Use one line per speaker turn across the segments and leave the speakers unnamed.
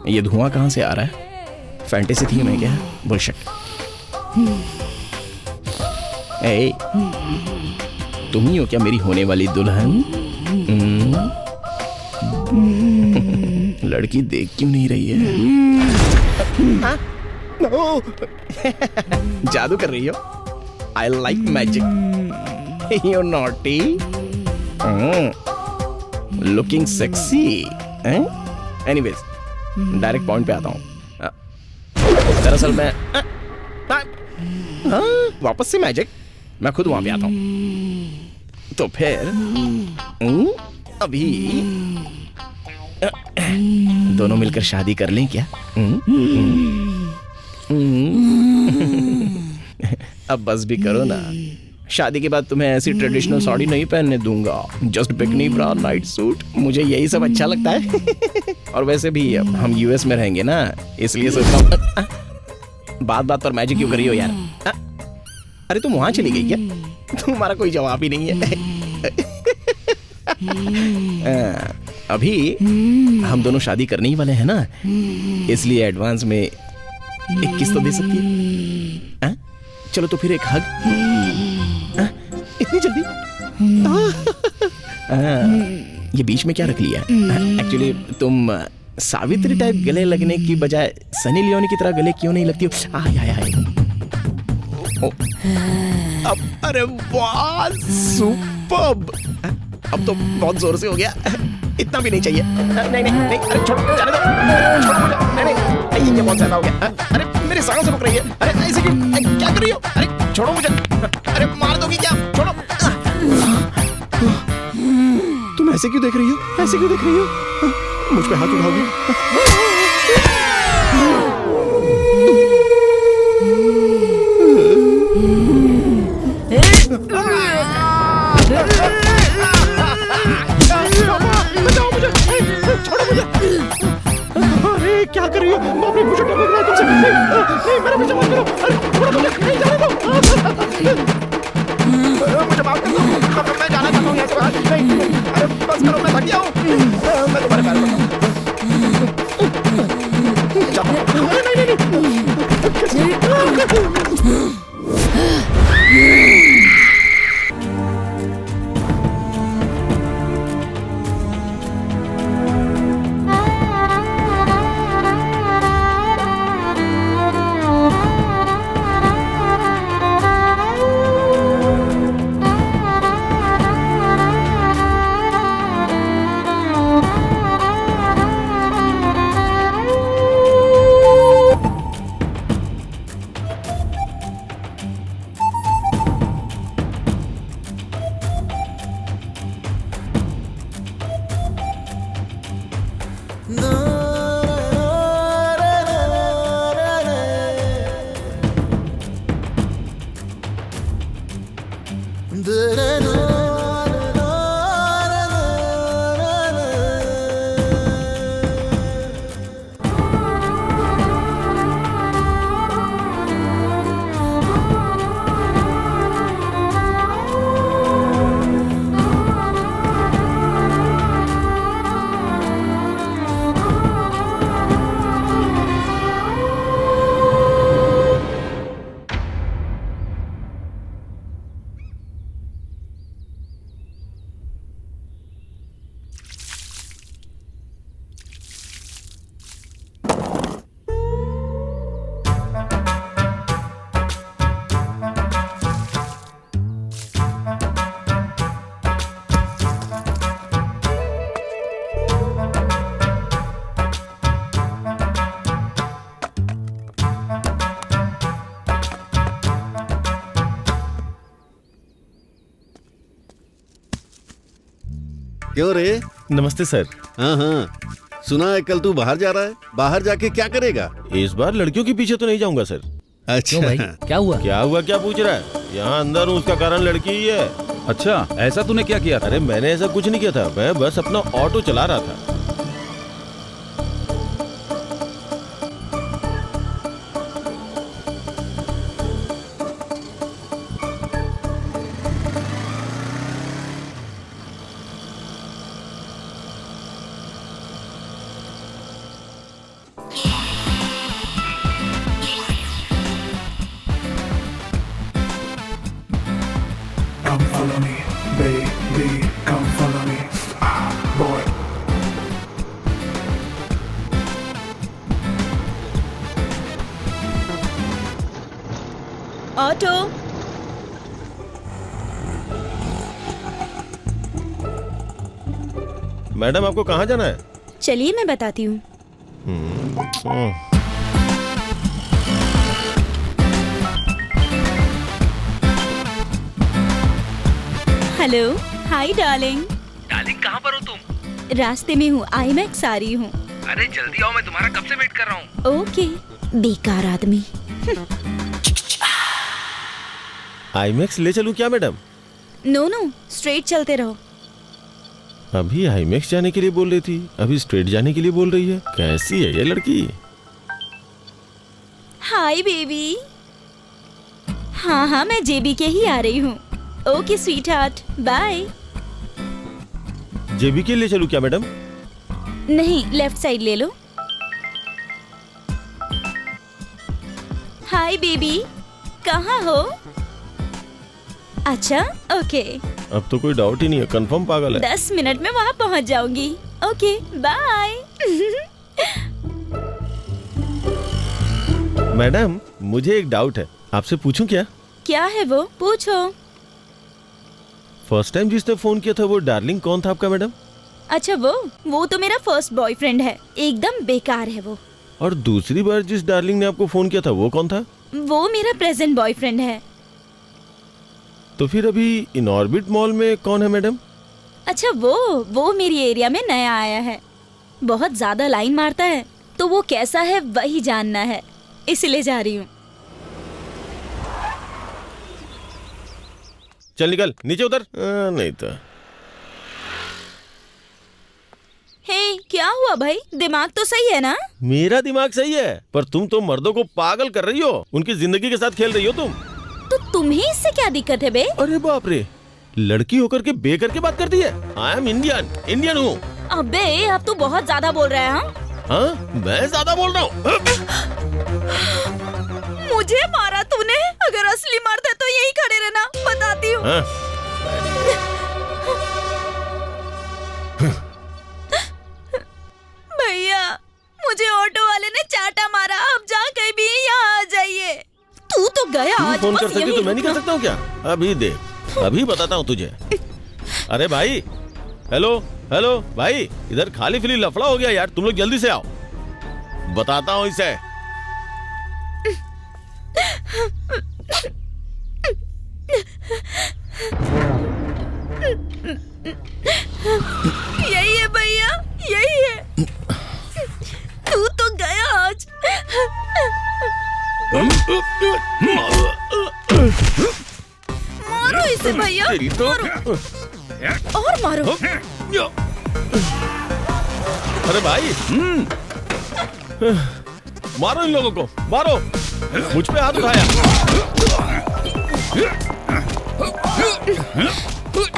ये धुआं कहाँ से आ रहा है? फैंटेसी थीम है क्या? बुलशिट। ए, तुम ही हो क्या मेरी होने वाली दुल्हन? लड़की देख क्यों नहीं रही है? जादू कर रही हो? I like magic. You're naughty. Looking sexy. Anyways, direct point पे आता हूँ। दरअसल मैं वापस से मैजिक, मैं खुद वहां पे आता हूँ। तो फिर अभी दोनों मिलकर शादी कर लें क्या? अब बस भी करो ना। शादी के बाद तुम्हें ऐसी ट्रेडिशनल साड़ी नहीं पहनने दूंगा। जस्ट बिकनी ब्रा, नाइट सूट, मुझे यही सब अच्छा लगता है। और वैसे भी हम यूएस में रहेंगे ना, इसलिए सोचता हूँ। बात बात पर मैजिक क्यों करी हो यार? अरे तुम वहां चली गई क्या? तुम्हारा कोई जवाब ही नहीं है। अभी हम दोनों शादी करने ही वाले हैं ना, इसलिए एडवांस में 21 तो दे सकती है। चलो तो फिर एक हग। इतनी जल्दी? ये बीच में क्या रख लिया? एक्चुअली तुम सावित्री टाइप गले लगने की बजाय सनी लियोनी की तरह गले क्यों नहीं लगती हो? अब अरे वाह, सुपर्ब। अब तो बहुत जोर से हो गया। इतना भी नहीं चाहिए। नहीं नहीं नहीं, अरे छोड़ो, जाने दो, छोड़ो मुझे। नहीं नहीं, ये बहुत ज्यादा हो गया। अरे मेरे सांस रुक रही है। अरे ऐसे क्यों? क्या कर रही हो? अरे छोड़ो मुझे। अरे मार दोगी क्या? छोड़ो। तुम ऐसे क्यों देख रही हो? ऐसे क्यों देख रही हो? मुझ पे हाथ उठाओगी? छोड़ो मुझे। अरे क्या कर रही हो? बाप रे, मुझे डर लग रहा है तुमसे। नहीं, मेरा पीछा मत करो। अरे छोड़ो मुझे, नहीं जाने दो। मुझे माफ कर दो, मैं जाना चाहता हूँ यहाँ से बाहर। नहीं, अरे बस करो, मैं थक गया हूँ। मैं तुम्हारे पैर पड़ता हूँ।
क्यों रे?
नमस्ते सर।
हाँ, सुना है कल तू बाहर जा रहा है। बाहर जाके क्या करेगा?
इस बार लड़कियों के पीछे तो नहीं जाऊंगा सर।
अच्छा
भाई, क्या हुआ?
क्या पूछ रहा है? यहाँ अंदर हूँ, उसका कारण लड़की ही है।
अच्छा, ऐसा तूने क्या किया था?
अरे मैंने ऐसा कुछ नहीं किया था, मैं बस अपना ऑटो चला रहा था। मैडम आपको कहाँ जाना है?
चलिए मैं बताती हूँ। Hello, hi darling.
डार्लिंग कहाँ पर हो तुम?
रास्ते में हूँ, आईमैक्स आ रही हूँ।
अरे जल्दी आओ, मैं तुम्हारा कब से वेट कर रहा हूँ।
ओके, बेकार आदमी।
आईमैक्स ले चलूं क्या मैडम?
नो नो, स्ट्रेट चलते रहो।
अभी आईमैक्स जाने के लिए बोल रही थी, अभी स्ट्रेट जाने के लिए बोल रही है। कैसी है ये लड़की?
Hi baby. हाँ हाँ, मैं जेबी के ही आ रही हूँ। Okay sweetheart, bye.
JB के लिए चलूं क्या मैडम?
नहीं, लेफ्ट साइड ले लो। हाय बेबी, कहाँ हो? अच्छा, ओके।
अब तो कोई डाउट ही नहीं है, कंफर्म पागल है।
10 मिनट में वहाँ पहुँच जाऊंगी। Okay, bye.
मैडम मुझे एक डाउट है, आपसे पूछूं क्या?
क्या है वो? पूछो।
फर्स्ट टाइम जिसने फोन किया था वो डार्लिंग कौन था आपका मैडम?
अच्छा वो तो मेरा फर्स्ट बॉयफ्रेंड है, एकदम बेकार है वो।
और दूसरी बार जिस डार्लिंग ने आपको फोन किया था वो कौन था?
वो मेरा प्रेजेंट बॉयफ्रेंड है।
तो फिर अभी इन ऑर्बिट मॉल में कौन है मैडम?
अच्छा वो मेरी एरिया में नया आया है, बहुत ज्यादा लाइन मारता है, तो वो कैसा है वही जानना है, इसलिए जा रही हूँ।
चल निकल, नीचे उतर। नहीं तो।
हे, क्या हुआ भाई? दिमाग तो सही है ना?
मेरा दिमाग सही है, पर तुम तो मर्दों को पागल कर रही हो, उनकी जिंदगी के साथ खेल रही हो तुम।
तो तुम्हें इससे क्या दिक्कत है बे?
अरे बाप रे, लड़की होकर के बे करके बात करती है। आई एम इंडियन हूँ।
अबे अब तू बहुत ज्यादा बोल रहा है।
हाँ, मैं ज्यादा बोल रहा हूँ।
मुझे मारा तूने? अगर असली मर्द है तो यही खड़े रहना, बताती हूँ।
हाँ?
भैया, मुझे ऑटो वाले ने चाटा मारा, अब जा कहीं भी यहाँ आ जाइए। तू तो गया
तू
आज,
फोन
बस
कर सकती
यही
तो मैं नहीं कर
रुकना।
सकता हूँ क्या? अभी देख, अभी बताता हूँ तुझे। अरे भाई, हेलो हेलो भाई, इधर खाली फिली लफड़ा हो गया यार, तुम लोग जल्दी से आओ, बताता हूँ इसे।
यही है भैया, यही है। तू तो गया आज। मारो इसे भैया,
तेरी तो।
मारो और मारो।
अरे भाई, मारो इन लोगों को, मारो। मुझ पे हाथ उठाया।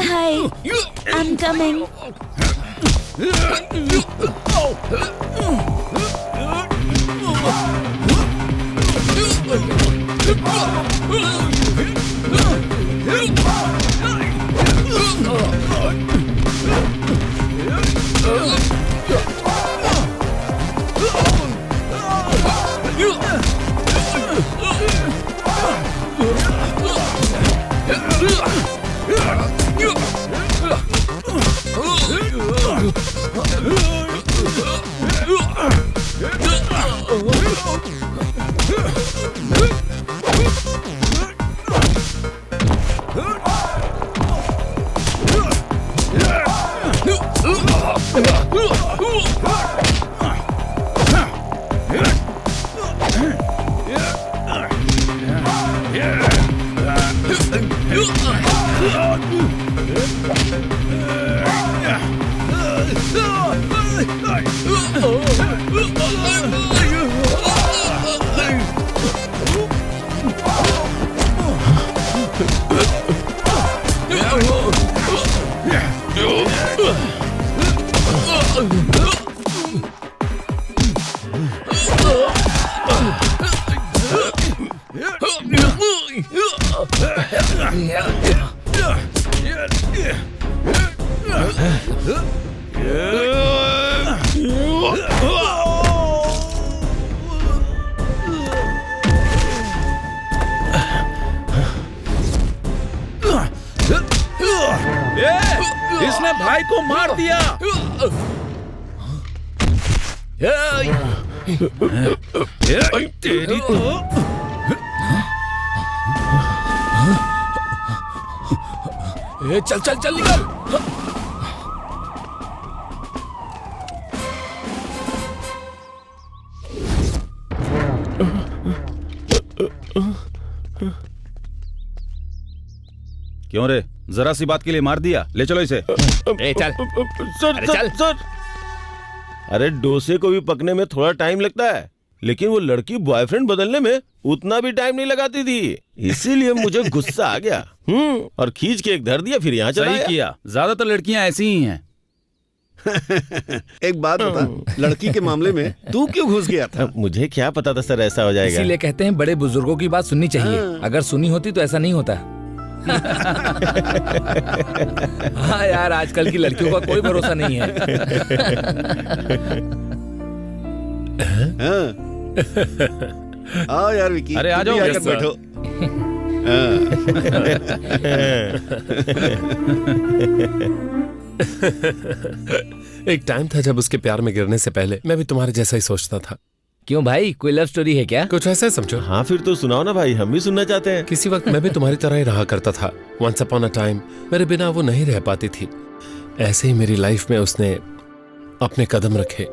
हाय, आई एम कमिंग।
इसने भाई को मार दिया। तेरी तो
चल चल चल निकल।
क्यों रे, जरा सी बात के लिए मार दिया? ले चलो इसे।
ए चल।
सर
अरे
सर
चल।
सर, अरे डोसे को भी पकने में थोड़ा टाइम लगता है, लेकिन वो लड़की बॉयफ्रेंड बदलने में उतना भी टाइम नहीं लगाती थी, इसीलिए मुझे गुस्सा आ गया। और खींच के एक धर दिया, फिर यहाँ चला
सही किया, ज्यादातर लड़कियां ऐसी ही हैं।
एक बात बता, लड़की के मामले में तू क्यों घुस गया था?
मुझे क्या पता था सर ऐसा हो जाएगा।
इसीलिए कहते हैं बड़े बुजुर्गों की बात सुननी चाहिए। अगर सुनी होती तो ऐसा नहीं होता। हाँ यार, आजकल की लड़कियों का कोई भरोसा नहीं है।
आओ यार विकी,
अरे आ
तुम भी
जाओ,
आकर
yes,
बैठो।
एक टाइम था जब उसके प्यार में गिरने से पहले मैं भी तुम्हारे जैसा ही सोचता था।
क्यों भाई, कोई लव स्टोरी है क्या?
कुछ ऐसा समझो।
हाँ फिर तो सुनाओ ना भाई, हम भी सुनना चाहते हैं।
किसी वक्त मैं भी तुम्हारी तरह ही रहा करता था। वंस अपॉन अ टाइम मेरे बिना वो नहीं रह पाती थी। ऐसे ही मेरी लाइफ में उसने अपने कदम रखे।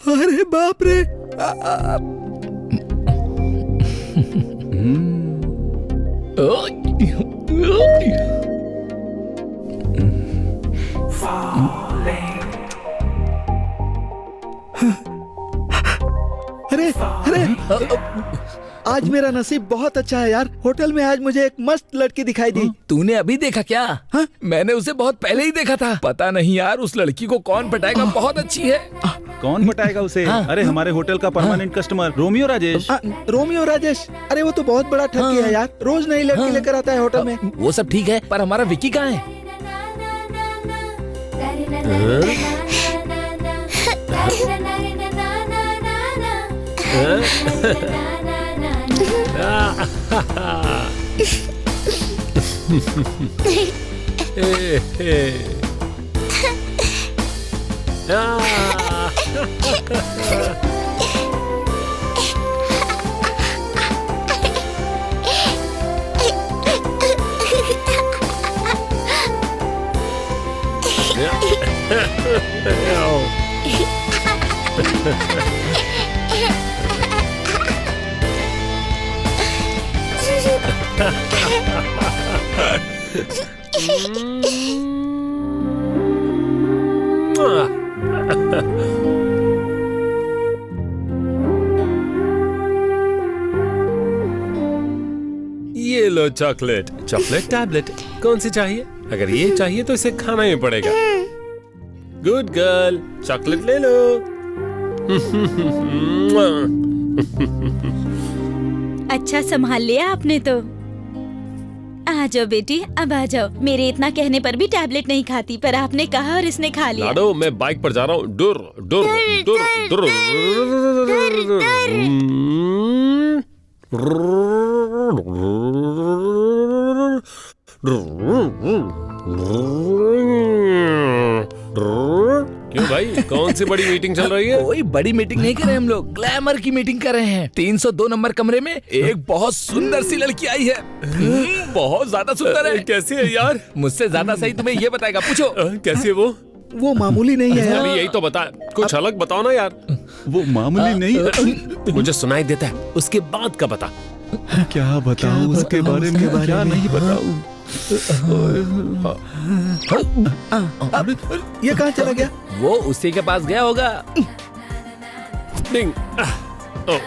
अरे बाप रे।
अरे अरे, आज मेरा नसीब बहुत अच्छा है यार। होटल में आज मुझे एक मस्त लड़की दिखाई दी।
तूने अभी देखा क्या?
हाँ?
मैंने उसे बहुत पहले ही देखा था। पता नहीं यार उस लड़की को कौन पटाएगा, बहुत अच्छी है।
कौन पटाएगा उसे? अरे हमारे होटल का permanent customer Romeo Rajesh.
Romeo Rajesh? अरे वो तो बहुत बड़ा ठगी है यार, रोज नई लड़की लेकर आता है होटल में।
वो सब ठीक है, पर हमारा विकी कहाँ है?
ये लो चॉकलेट। चॉकलेट टैबलेट कौन सी चाहिए? अगर ये चाहिए तो इसे खाना ही पड़ेगा। गुड गर्ल, चॉकलेट ले लो।
अच्छा संभाल लिया आपने तो। आ जाओ बेटी, अब आ जाओ। मेरे इतना कहने पर भी टैबलेट नहीं खाती, पर आपने कहा और इसने खा लिया।
लाडो, मैं बाइक पर जा रहा हूँ। डुर डुर डुर डुर। क्यों भाई, कौन सी बड़ी मीटिंग चल रही है?
कोई बड़ी मीटिंग नहीं कर रहे हम लोग, ग्लैमर की मीटिंग कर रहे हैं। 302 नंबर कमरे में एक बहुत सुंदर सी लड़की आई है। बहुत ज्यादा सुंदर है।
कैसी है यार?
मुझसे ज्यादा सही तुम्हें ये बताएगा, पूछो।
कैसी है वो?
वो मामूली नहीं है
अभी
यार।
यही तो बता, कुछ अलग बताओ ना यार।
वो मामूली नहीं।
मुझे सुनाई देता है, उसके बाद का बता।
क्या बताऊं उसके बारे में, क्या नहीं बताऊं।
ये कहाँ चला गया?
वो उसी के पास गया होगा।
डिंग। ओ,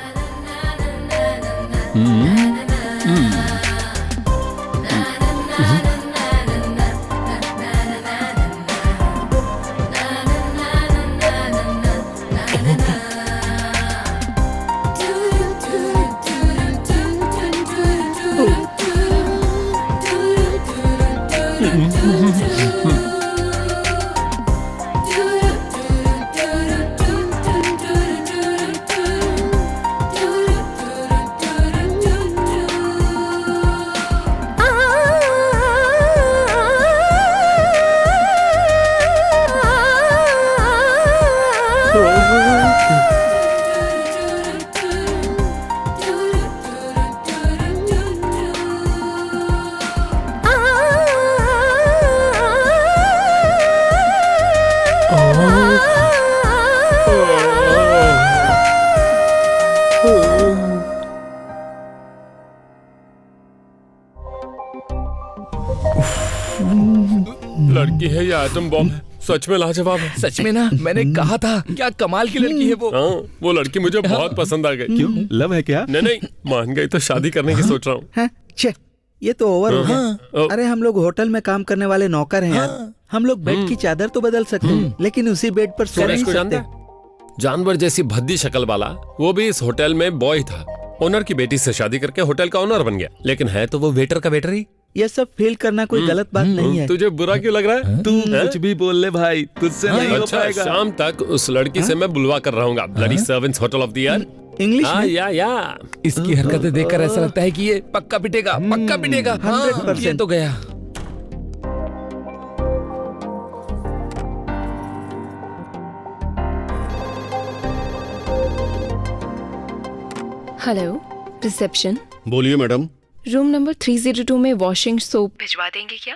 लड़की है या एटम बॉम्ब? सच में लाजवाब है।
सच में ना, मैंने कहा था क्या कमाल की लड़की है वो।
हाँ, वो लड़की मुझे बहुत पसंद आ गई।
क्यों, लव है क्या?
नहीं नहीं, मान गई तो शादी करने की सोच रहा हूँ।
हैं? छे, ये तो ओवर हो गया। अरे हम लोग होटल में काम करने वाले नौकर हैं यार। हम लोग बेड की चादर तो बदल सकते हैं, लेकिन उसी बेड पर सो नहीं
इसको जानता
सकते।
है? जानवर जैसी भद्दी शक्ल वाला, वो भी इस होटल में बॉय था। ओनर की बेटी से शादी करके होटल का ओनर बन गया, लेकिन है तो वो वेटर का वेटर ही।
ये सब फील करना कोई गलत बात नहीं है।
तुझे बुरा क्यों लग रहा है?
तू कुछ भी बोल ले भाई, तुझसे नहीं हो
अच्छा,
पाएगा।
शाम तक उस लड़की से मैं बुलवा कर रहूंगा। Bloody servants hotel of the year.
English
हाँ,
में?
या
इसकी हरकतें देखकर ऐसा लगता है कि ये पक्का पिटेगा, पक्का पिटेगा।
100%।
ये तो गया।
Hello, reception.
बोलिए मैडम।
रूम नंबर 302 में वॉशिंग सोप भिजवा देंगे क्या?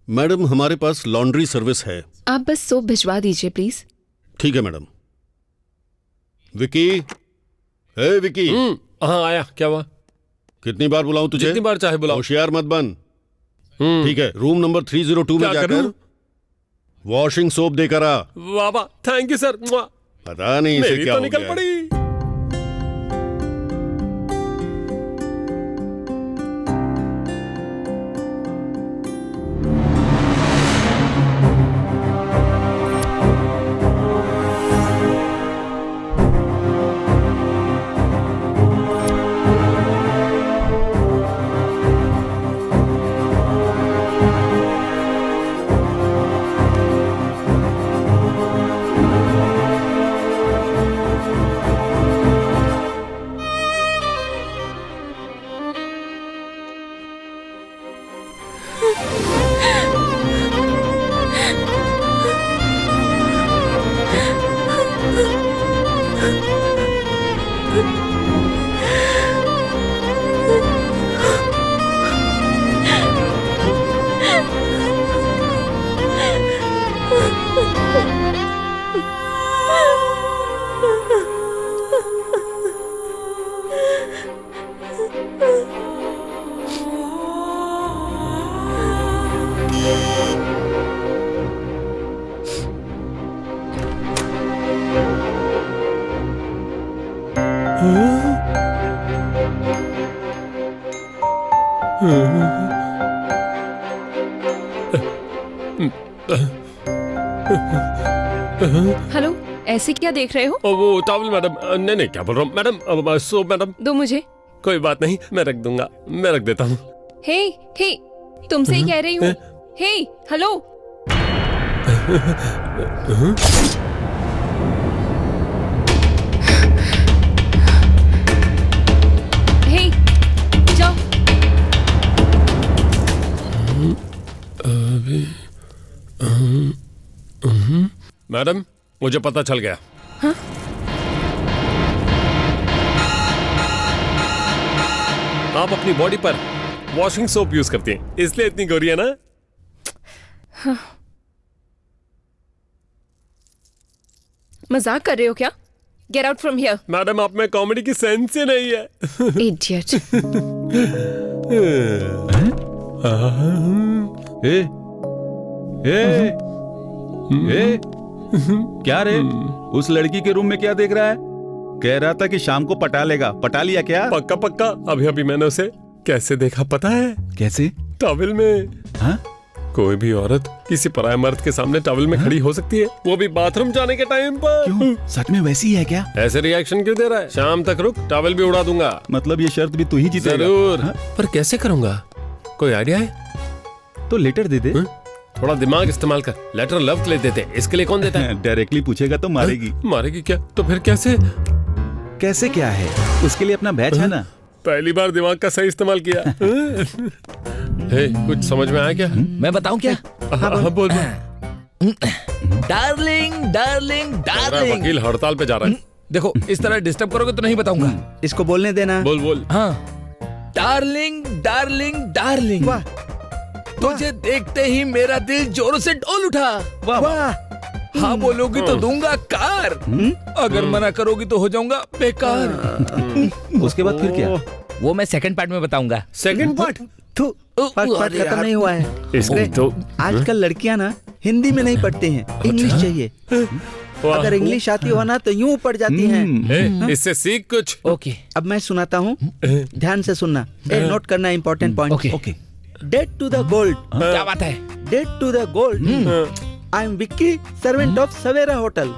मैडम हमारे पास लॉन्ड्री सर्विस है।
आप बस सोप भिजवा दीजिए प्लीज।
ठीक है मैडम। विकी, हे विकी।
हाँ आया, क्या हुआ?
कितनी बार बुलाऊं तुझे?
जितनी बार चाहे बुलाओ।
होशियार मत बन। ठीक है, रूम नंबर 302 में
क्या
जाकर
करूं?
वॉशिंग सोप देकर आ।
वाह वाह, थैंक यू सर।
पता नहीं इसे
मेरी
क्या
तो
हो
निकल
गया।
पड़ी।
हेलो, ऐसे क्या देख रहे हो?
वो टॉवल मैडम। नहीं नहीं, क्या बोल रहा हूँ मैडम? सो मैडम।
दो मुझे।
कोई बात नहीं, मैं रख दूंगा, मैं रख देता हूँ।
हे हे, तुमसे ही कह रही हूँ। हे हेलो। हे जाओ।
मैडम, मुझे पता चल गया।
हाँ?
आप अपनी बॉडी पर वॉशिंग सोप यूज करती हैं, इसलिए इतनी गोरी है ना?
हाँ। मजाक कर रहे हो क्या? Get out from here.
Madam आप में कॉमेडी की सेंस ही नहीं है।
इडियट।
ए, ए, ए, क्या रे? उस लड़की के रूम में क्या देख रहा है? कह रहा था कि शाम को पटा लेगा, पटा लिया क्या?
पक्का पक्का, अभी अभी मैंने उसे कैसे देखा पता है?
कैसे?
टॉवल में।
हाँ?
कोई भी औरत किसी पराये मर्द के सामने टॉवल में खड़ी हो सकती है, वो भी बाथरूम जाने के टाइम पर।
क्यों? सच में वैसी है क्या?
ऐसे रिएक्शन क्यों दे रहा है? शाम तक रुक, टॉवल भी उड़ा दूंगा।
मतलब ये शर्त भी तू ही जीतेगा?
जरूर।
हाँ?
पर कैसे करूंगा? कोई आइडिया है?
तो लेटर दे दे।
थोड़ा दिमाग इस्तेमाल कर। लेटर लव के लिए देते, इसके लिए कौन देता है?
डायरेक्टली पूछेगा तो मारेगी।
मारेगी क्या? तो फिर कैसे?
कैसे क्या है? उसके लिए अपना बैच है ना।
पहली बार दिमाग का सही इस्तेमाल किया। हे, कुछ समझ में आया क्या?
मैं बताऊं क्या?
हाँ, बोल।
Darling darling darling.
वकील हड़ताल पे जा रहा है।
देखो इस तरह डिस्टर्ब करोगे तो नहीं बताऊंगा।
इसको बोलने देना।
बोल बोल।
हाँ, डार्लिंग डार्लिंग डार्लिंग।
वाह
तुझे देखते ही मेरा दिल जोरों से डोल उठा।
वाह।
हाँ बोलोगी तो दूंगा कार, अगर मना करोगी तो हो जाऊंगा बेकार।
उसके बाद फिर क्या?
वो मैं सेकंड पार्ट में बताऊंगा।
Second part?
फर्स्ट पार्ट खत्म नहीं हुआ है।
इसमें तो
आजकल लड़कियां ना हिंदी में नहीं पढ़ती हैं, इंग्लिश चाहिए। अगर इंग्लिश आती हो ना तो यूं पढ़ जाती हैं।
इससे सीख कुछ।
ओके,
अब मैं सुनाता हूँ, ध्यान से सुनना। नोट करना important point.
Okay.
Date to the gold.
क्या बात है?
Date to the gold. I am Vicky, servant of Savera hotel.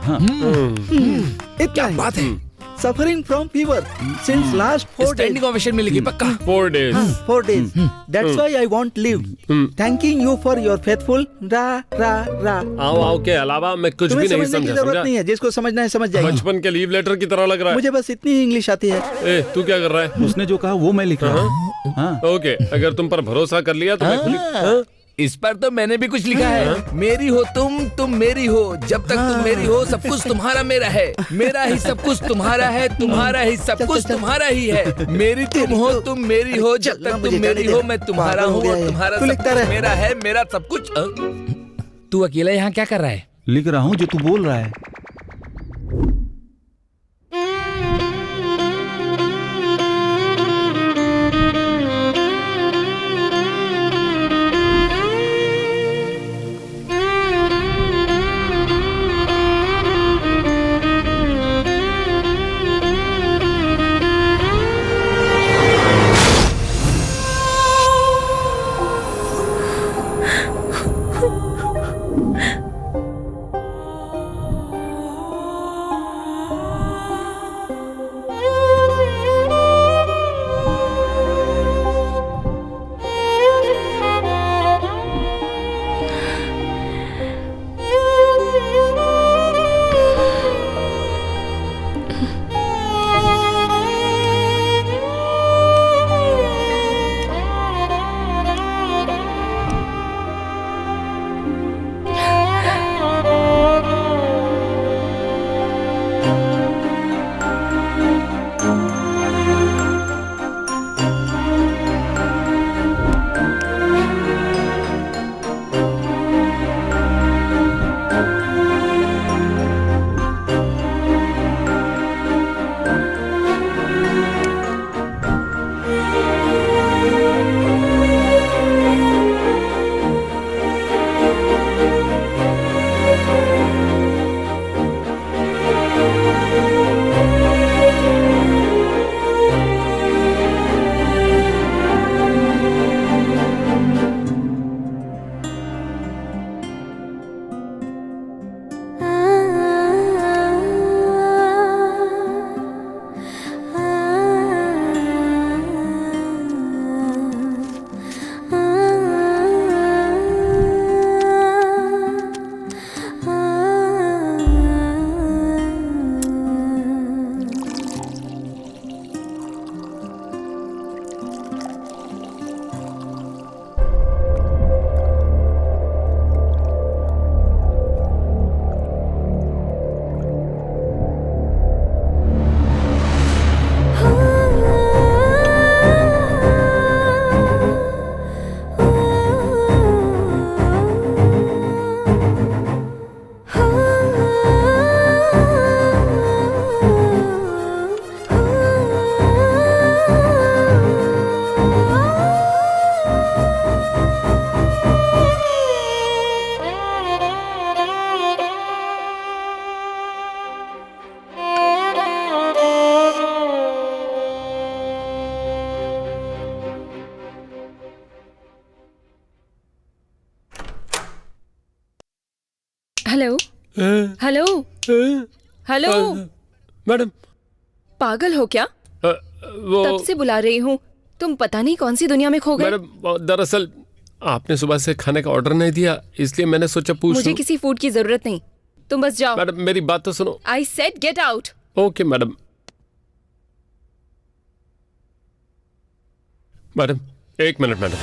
क्या बात है?
Suffering from fever since last 4 days।
Standing ovation मिलेगी पक्का।
4 days।
4 days। That's why I won't leave. Thanking you for your faithful रा रा रा।
आओ के अलावा मैं कुछ भी
तुम्हें
नहीं
समझने की
समझा।
जरूरत
समझा?
नहीं है, जिसको समझना है समझ जाएगा।
बचपन के लीव लेटर की तरह लग रहा है।
मुझे बस इतनी ही इंग्लिश आती है।
ए, तू क्या कर रहा है?
उसने जो कहा वो मैं लिख रहा हूँ। हाँ।
ओके, अगर तुम पर भरोसा कर लिया तो मैं खुद
इस पर तो मैंने भी कुछ लिखा है। मेरी हो तुम मेरी हो, जब तक तुम मेरी हो सब कुछ तुम्हारा मेरा है, मेरा ही सब कुछ तुम्हारा है, तुम्हारा ही सब कुछ तुम्हारा ही है। मेरी तुम हो तुम मेरी हो, जब तक तुम मेरी हो मैं तुम्हारा हूँ, तुम्हारा सब कुछ मेरा है, मेरा सब कुछ। तू अकेला यहाँ क्या कर रहा है?
लिख रहा हूँ जो तू बोल रहा है।
हेलो हेलो
मैडम
पागल हो क्या?
वो
तब से बुला रही हूँ, तुम पता नहीं कौन सी दुनिया में खो गए।
मैडम दरअसल आपने सुबह से खाने का ऑर्डर नहीं दिया, इसलिए मैंने सोचा पूछ
मुझे
लूं।
किसी फूड की जरूरत नहीं, तुम बस जाओ।
मैडम मेरी बात तो सुनो।
I said get out.
Okay madam. Madam 1 minute madam.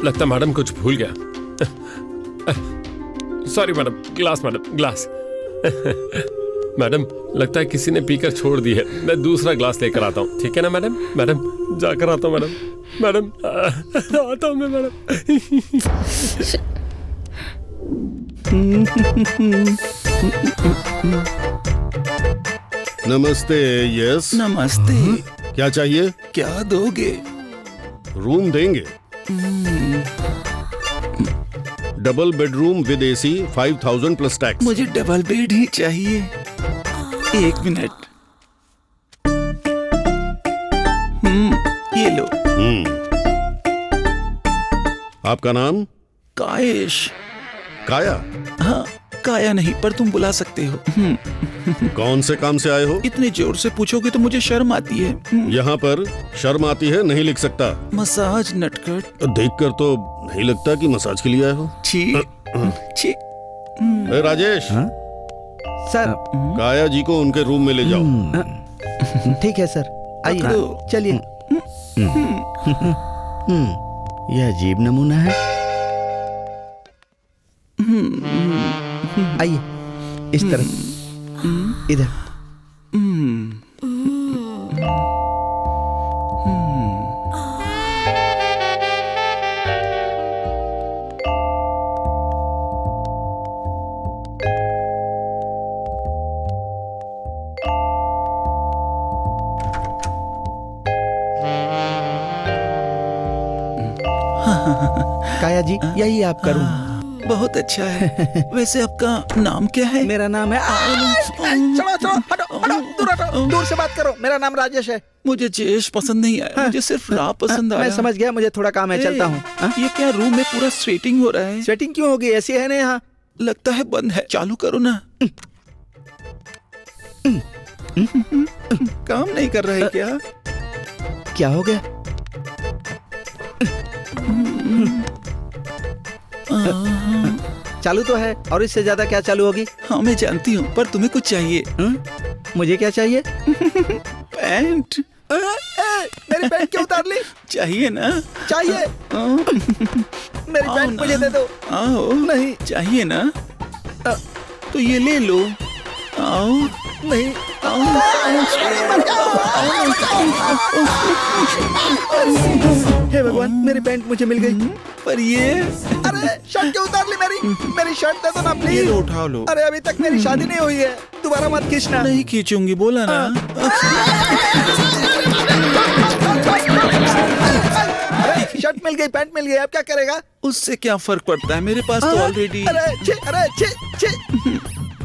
लगता मैडम कुछ भूल गया। Sorry madam, glass madam, glass. Madam लगता है किसी ने पीकर छोड़ दी है, मैं दूसरा ग्लास लेकर आता हूँ, ठीक है ना मैडम? मैडम जाकर आता हूँ मैडम। मैडम आता हूँ मैं मैडम।
नमस्ते। यस
नमस्ते।
क्या चाहिए?
क्या दोगे?
रूम देंगे। Double bedroom with AC 5000 plus tax.
मुझे डबल बेड ही चाहिए। 1 मिनट। ये लो।
आपका नाम?
कायेश।
काया?
हाँ, काया नहीं, पर तुम बुला सकते हो।
कौन से काम से आए हो?
इतने जोर से पूछोगे तो मुझे शर्म आती है।
यहाँ पर शर्म आती है, नहीं लिख सकता।
मसाज नटखट।
देखकर तो नहीं लगता कि मसाज के लिए आए हो।
छी।
ए, राजेश।
सर।
काया जी को उनके रूम में ले जाओ।
ठीक है सर, आइए चलिए। यह अजीब नमूना है। आइए इस तरफ, इधर। काया जी, यही आपका रूम। बहुत अच्छा है। वैसे आपका नाम क्या है? मेरा नाम है चलो हटो, दूर से बात करो। मेरा नाम राजेश है। मुझे जेश पसंद नहीं आया, मुझे सिर्फ रा पसंद आया। मैं समझ गया, मुझे थोड़ा काम है, चलता हूँ। ये क्या रूम में पूरा स्वेटिंग हो रहा है? स्वेटिंग क्यों होगी? ऐसी है ना यहाँ। लगता है बंद है, चालू करो ना। काम नहीं कर रहा है क्या? क्या हो गया? चालू तो है, और इससे ज्यादा क्या चालू होगी? हाँ मैं जानती हूँ, पर तुम्हें कुछ चाहिए। मुझे क्या चाहिए? पैंट। मेरी पैंट क्यों उतार ली? चाहिए ना? चाहिए। मेरी पैंट मुझे दे दो। आओ। नहीं चाहिए ना? तो ये ले लो। आओ। नहीं। हे भगवान, मेरी पैंट मुझे मिल गई। पर ये, अरे शर्ट क्यों उतार ली मेरी शर्ट दे दो ना प्लीज। ये लो, उठा लो। अरे अभी तक मेरी शादी नहीं हुई है, दोबारा मत खींचना। नहीं खींचूंगी, बोला ना। अरे शर्ट मिल गई, पैंट मिल गई, अब क्या करेगा? उससे क्या फर्क पड़ता है, मेरे पास तो ऑलरेडी। अरे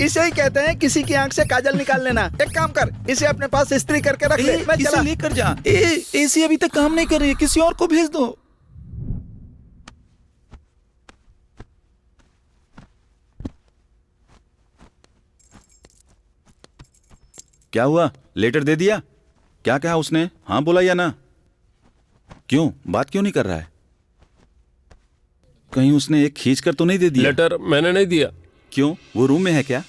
इसे ही कहते हैं किसी की आंख से काजल निकाल लेना। एक काम कर, इसे अपने पास इस्त्री करके रख ले। मैं इसे लेकर जा। एसी अभी तक काम नहीं कर रही है, किसी और को भेज दो।
क्या हुआ? लेटर दे दिया? क्या कहा उसने? हाँ बोला या ना? क्यों बात क्यों नहीं कर रहा है? कहीं उसने एक खींच कर तो नहीं दे दिया?
लेटर मैंने नहीं दिया।
क्यों, वो रूम में है क्या?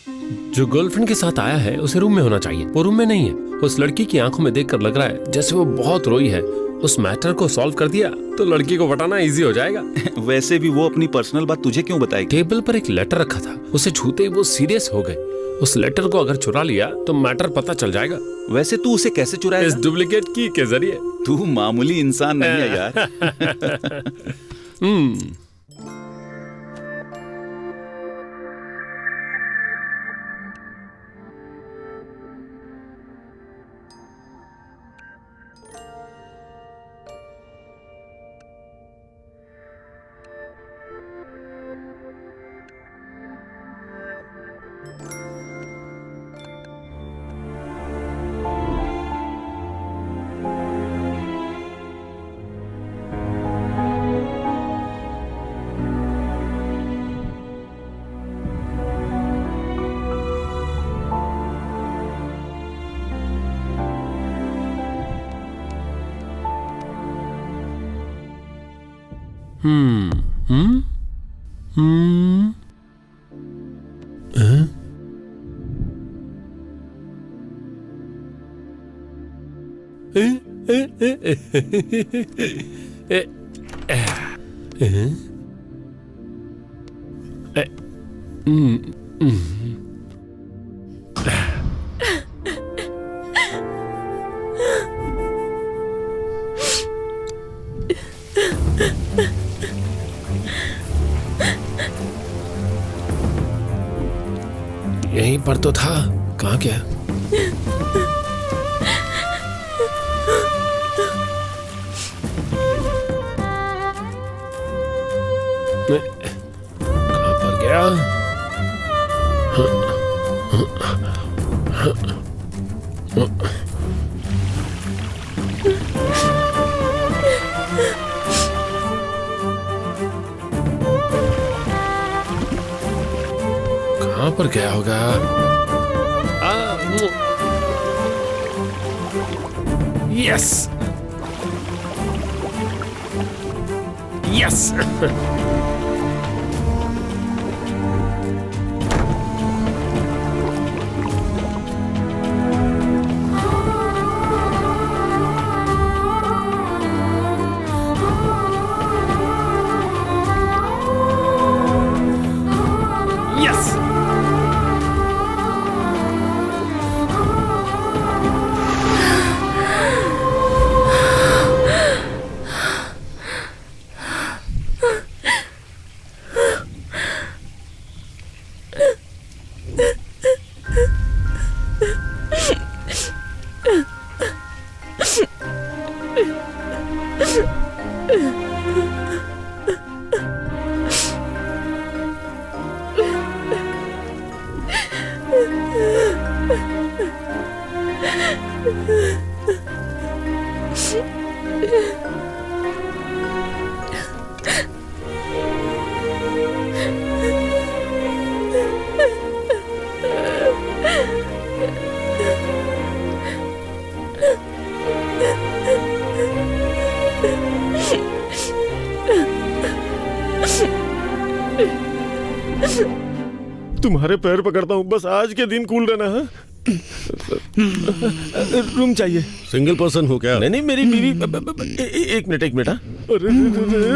जो गर्लफ्रेंड के साथ आया है उसे रूम में होना चाहिए, वो रूम में नहीं है। उस लड़की की आंखों में देखकर लग रहा है जैसे वो बहुत रोई है। उस मैटर को सॉल्व कर दिया तो लड़की को बताना इजी हो जाएगा।
वैसे भी वो अपनी पर्सनल बात तुझे क्यों बताएगी?
टेबल पर एक लेटर रखा था, उसे छूते ही वो सीरियस हो गए। उस लेटर को अगर चुरा लिया तो मैटर पता चल जाएगा।
वैसे तू उसे कैसे चुराएगा?
इस डुप्लीकेट की के जरिए।
तू मामूली इंसान नहीं है यार।
यहीं पर तो था, कहाँ गया? कहाँ पर गया? कहाँ पर गया होगा? यस यस
तुम्हारे पैर पकड़ता हूँ, बस आज के दिन कूल रहना है। रूम चाहिए।
सिंगल पर्सन हो क्या?
नहीं नहीं, मेरी बीवी। एक मिनट एक मिनट। अरे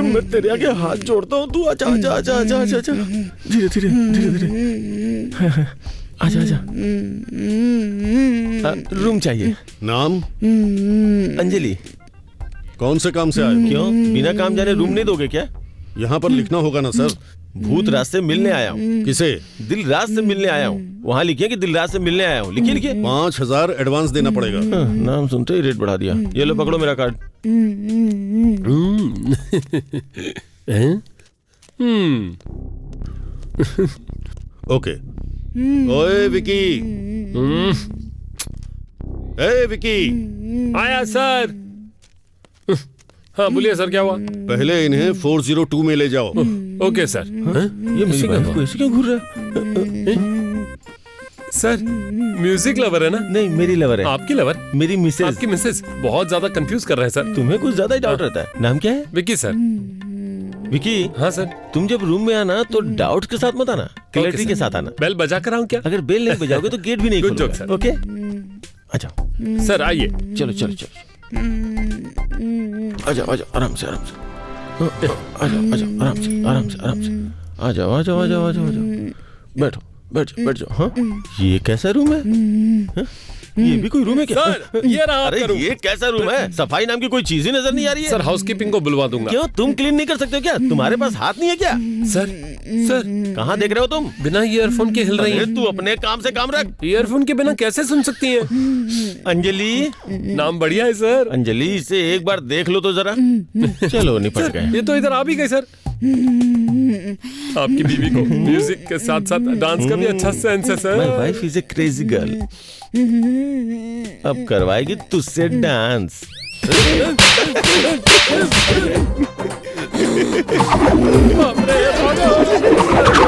मैं तेरे आगे हाथ जोड़ता हूँ, तू आजा आजा आजा आजा आजा आजा, धीरे धीरे धीरे धीरे, आजा आजा। रूम चाहिए।
नाम?
अंजलि।
कौन से काम से आए हो?
क्यों, बिना काम जाने रूम नहीं दोगे क्या?
यहाँ पर लिखना होगा ना सर।
भूत रात से मिलने आया हूँ।
किसे?
दिल रात से मिलने आया हूँ। वहाँ लिखिए कि दिल रात से मिलने आया हूँ। लिखिए लिखिए।
5000 एडवांस देना पड़ेगा।
नाम सुनते ही रेट बढ़ा दिया। ये लो पकड़ो मेरा कार्ड।
ओके। ओए विकी। ए विकी।
आया सर। हाँ बोलिए सर, क्या हुआ?
पहले इन्हें 402 में ले जाओ।
Okay sir.
ये मेरी वाइफ को ऐसे क्यों घूर रहा है?
सर म्यूजिक लवर है ना?
नहीं, मेरी लवर है।
आपकी लवर?
मेरी मिसेज।
आपकी मिसेज बहुत ज्यादा कंफ्यूज कर रहे हैं सर।
तुम्हें कुछ ज्यादा ही डाउट रहता है। नाम क्या है?
विकी सर।
विकी।
हाँ सर।
तुम जब रूम में आना तो डाउट के साथ मत आना, क्लैरिटी के साथ आना।
बेल बजा कर आऊं क्या?
अगर बेल नहीं बजाओगे तो गेट भी नहीं
Good joke,
खोलूंगा।
sir.
ओके, अच्छा
सर आइए।
चलो चलो चलो, आ जाओ आ जाओ, आराम से आराम से, आ जाओ आ जाओ, आराम से आराम से आराम से, आ जाओ आ जाओ आ जाओ आ जाओ आ जाओ, बैठो बैठ जाओ बैठ जाओ। हाँ, ये कैसा रूम है? हाँ? ये भी कोई रूम है क्या?
सर ये रहा
अरे
आपका रूम।
ये कैसा रूम है? सफाई नाम की कोई चीज ही नजर नहीं आ रही है।
सर हाउसकीपिंग को बुलवा दूंगा।
क्यों, तुम क्लीन नहीं कर सकते हो क्या? तुम्हारे पास हाथ नहीं है क्या?
सर सर
कहाँ देख रहे हो तुम?
बिना ईयरफोन के हिल रही
अरे
हैं।
तू अपने काम से काम रख।
ईयरफोन के बिना कैसे सुन सकती हैं?
अंजलि।
नाम बढ़िया है सर।
अंजलि, इसे एक बार देख लो तो जरा। चलो निपट गए।
ये तो इधर आ भी गई सर। आपकी बीवी को म्यूजिक के साथ साथ डांस का भी अच्छा सेंस है sir.
My wife is a crazy girl. अब करवाएगी तुझसे डांस।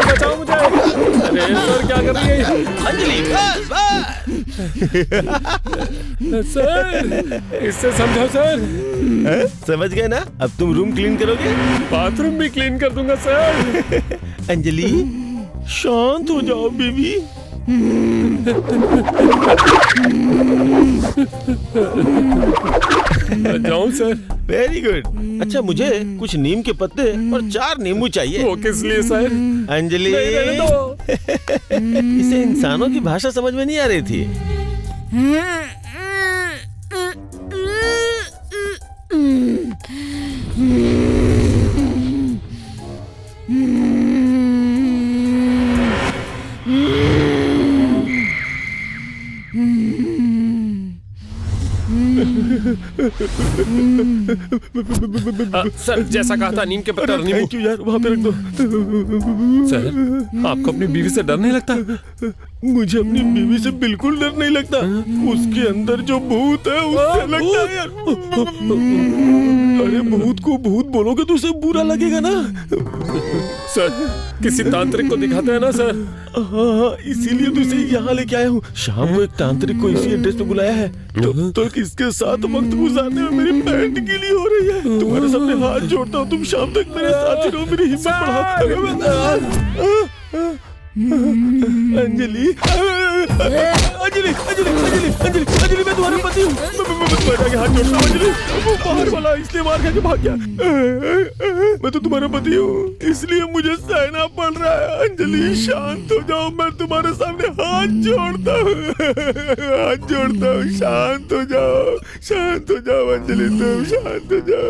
बचाओ मुझे। अरे सर क्या कर रही है?
अंजलि बस बस।
सर इससे समझो सर।
समझ गए ना? अब तुम रूम क्लीन करोगे?
बाथरूम भी क्लीन कर दूंगा सर।
अंजलि शांत हो जाओ बेबी।
जाऊं सर?
Very good. अच्छा मुझे कुछ नीम के पत्ते और 4 नींबू चाहिए।
वो किस लिए सर?
अंजलि इसे इंसानों की भाषा समझ में नहीं आ रही थी।
सर जैसा कहा था नीम के पत्ते और नींबू।
क्यों यार वहाँ पे रख दो।
सर आपको अपनी बीवी से डर नहीं लगता?
मुझे अपनी बीवी से बिल्कुल डर नहीं लगता। उसके अंदर जो भूत है उससे लगता है यार। अरे भूत को भूत बोलोगे तो उसे बुरा लगेगा ना।
सर किसी तांत्रिक को दिखाते हैं ना सर?
हाँ इसीलिए तो इसे यहाँ लेके आया हूँ। शाम को एक तांत्रिक को इसी एड्रेस पे बुलाया है। तो किसके साथ वक्त गुजारने में मेरी पैंट गीली हो रही है। तुम्हारे सामने हाथ जोड़ता हूँ, तुम शाम तक मेरे साथ ही रहो, मेरी हिम्मत बढ़ाओ। अंजलि अंजलि अंजलि अंजलि अंजलि अंजलि मैं तुम्हारा पति हूँ। मैं तुम्हारे आगे हाथ जोड़ता हूँ अंजलि। वो बाहर वाला इसलिए मार खा के भाग गया। मैं तो तुम्हारा पति हूँ इसलिए मुझे सहना पड़ रहा है। अंजलि शांत हो जाओ, मैं तुम्हारे सामने हाथ जोड़ता हूँ, हाथ जोड़ता हूँ। शांत हो जाओ, शांत हो जाओ अंजलि, तुम शांत हो जाओ।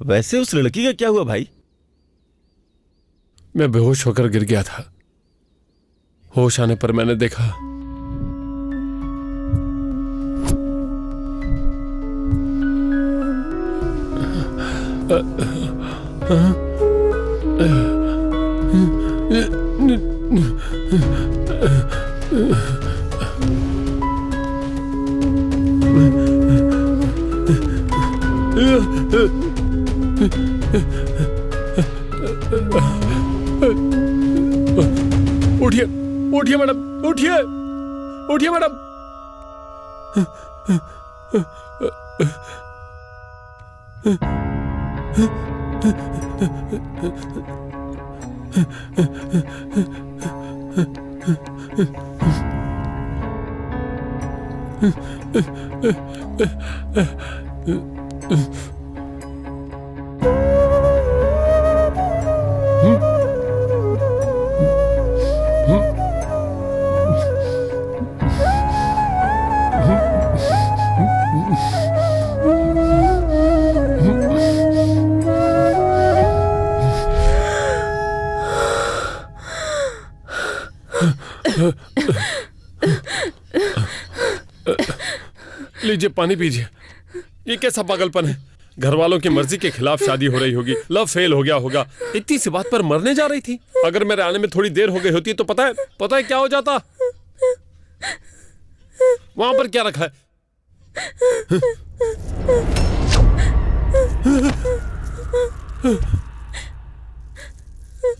वैसे उस लड़की का क्या हुआ भाई?
मैं बेहोश होकर गिर गया था। होश आने पर मैंने देखा उठिए उठिए मैडम, उठिए उठिए मैडम। लीजिए पानी पीजिए। ये कैसा पागलपन है? घर वालों की मर्जी के खिलाफ शादी हो रही होगी, लव फेल हो गया होगा, इतनी सी बात पर मरने जा रही थी। अगर मेरे आने में थोड़ी देर हो गई होती तो पता है क्या हो जाता? वहां पर क्या रखा है?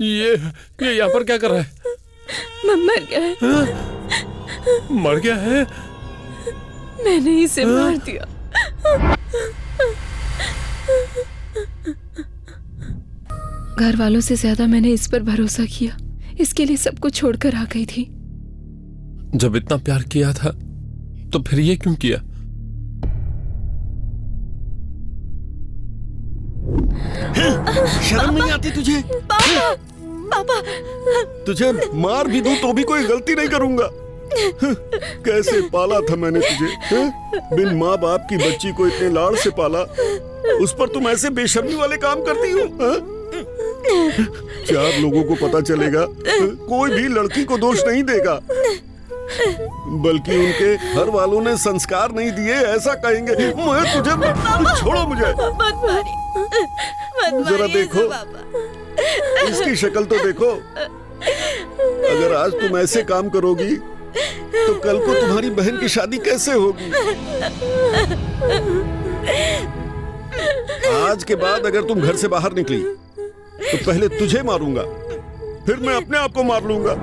ये यहाँ पर क्या कर रहा है?
मर गया है।
मर गया है?
मैंने इसे मार दिया। घर वालों से ज्यादा मैंने इस पर भरोसा किया, इसके लिए सब कुछ छोड़कर आ गई थी।
जब इतना प्यार किया था तो फिर ये क्यों किया?
शर्म नहीं आती तुझे?
पापा
तुझे मार भी दूं तो भी कोई गलती नहीं करूंगा। कैसे पाला था मैंने तुझे, बिन माँ बाप की बच्ची को इतने लाड़ से पाला, उस पर तुम ऐसे बेशर्मी वाले काम करती हो? 4 लोगों को पता चलेगा, कोई भी लड़की को दोष नहीं देगा, बल्कि उनके घर वालों ने संस्कार नहीं दिए ऐसा कहेंगे। मैं तुझे छोड़ो, मुझे जरा देखो, इसकी शक्ल तो देखो। अगर आज तुम ऐसे काम करोगी तो कल को तुम्हारी बहन की शादी कैसे होगी? आज के बाद अगर तुम घर से बाहर निकली तो पहले तुझे मारूंगा, फिर मैं अपने आप को मार लूंगा।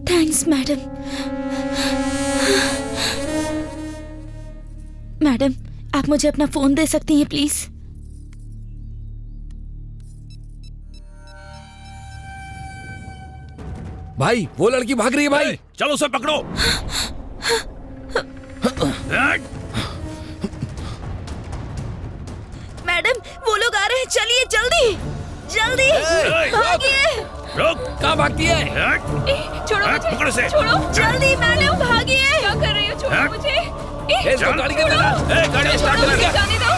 Thanks madam. मैडम, आप मुझे अपना फोन दे सकती हैं प्लीज?
भाई वो लड़की भाग रही है भाई।
चलो उसे पकड़ो।
मैडम वो लोग आ रहे हैं, चलिए जल्दी जल्दी भागिए।
कहाँ भागती है?
छोड़ो मुझे, छोड़ो जल्दी मैडम भागिए। क्या कर रही हो? छोड़ो मुझे।
गाड़ी के गाड़ी स्टार्ट कर दिया।
जाने दो।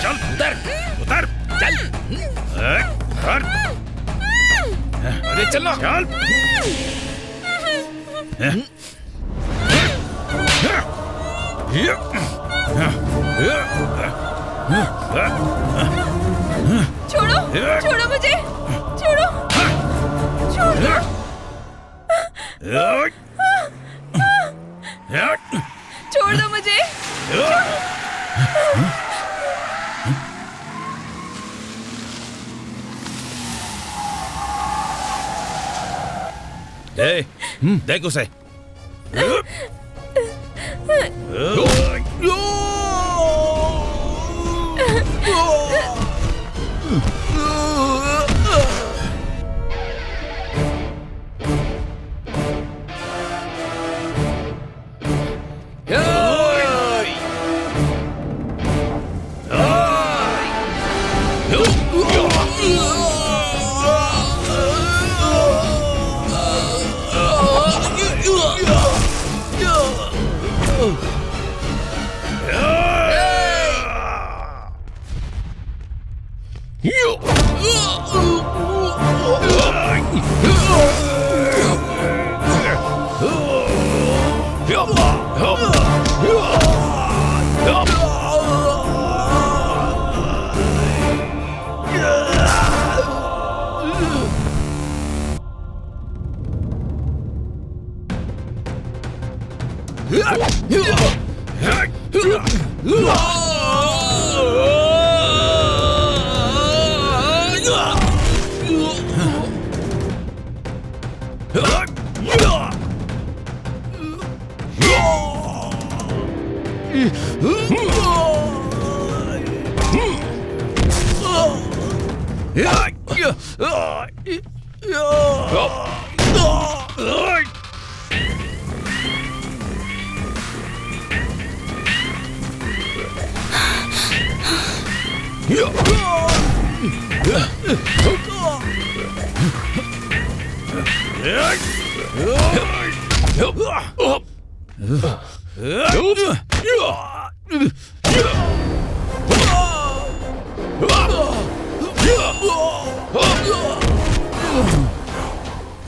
चल उतर उतर चल।
अरे चलो
चल।
छोड़ो छोड़ो मुझे, छोड़ो छोड़ो। छोड़ दो मुझे।
देख उसे।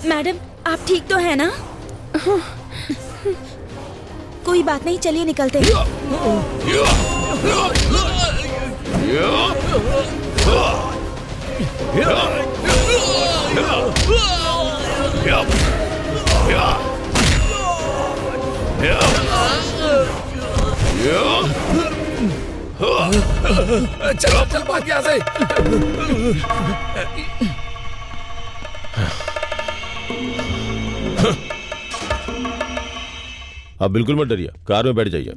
मैडम आप ठीक तो है ना? कोई बात नहीं, चलिए निकलते हैं।
चलो चल भाग यहाँ से।
आप बिल्कुल मत डरिए, कार में बैठ जाइए।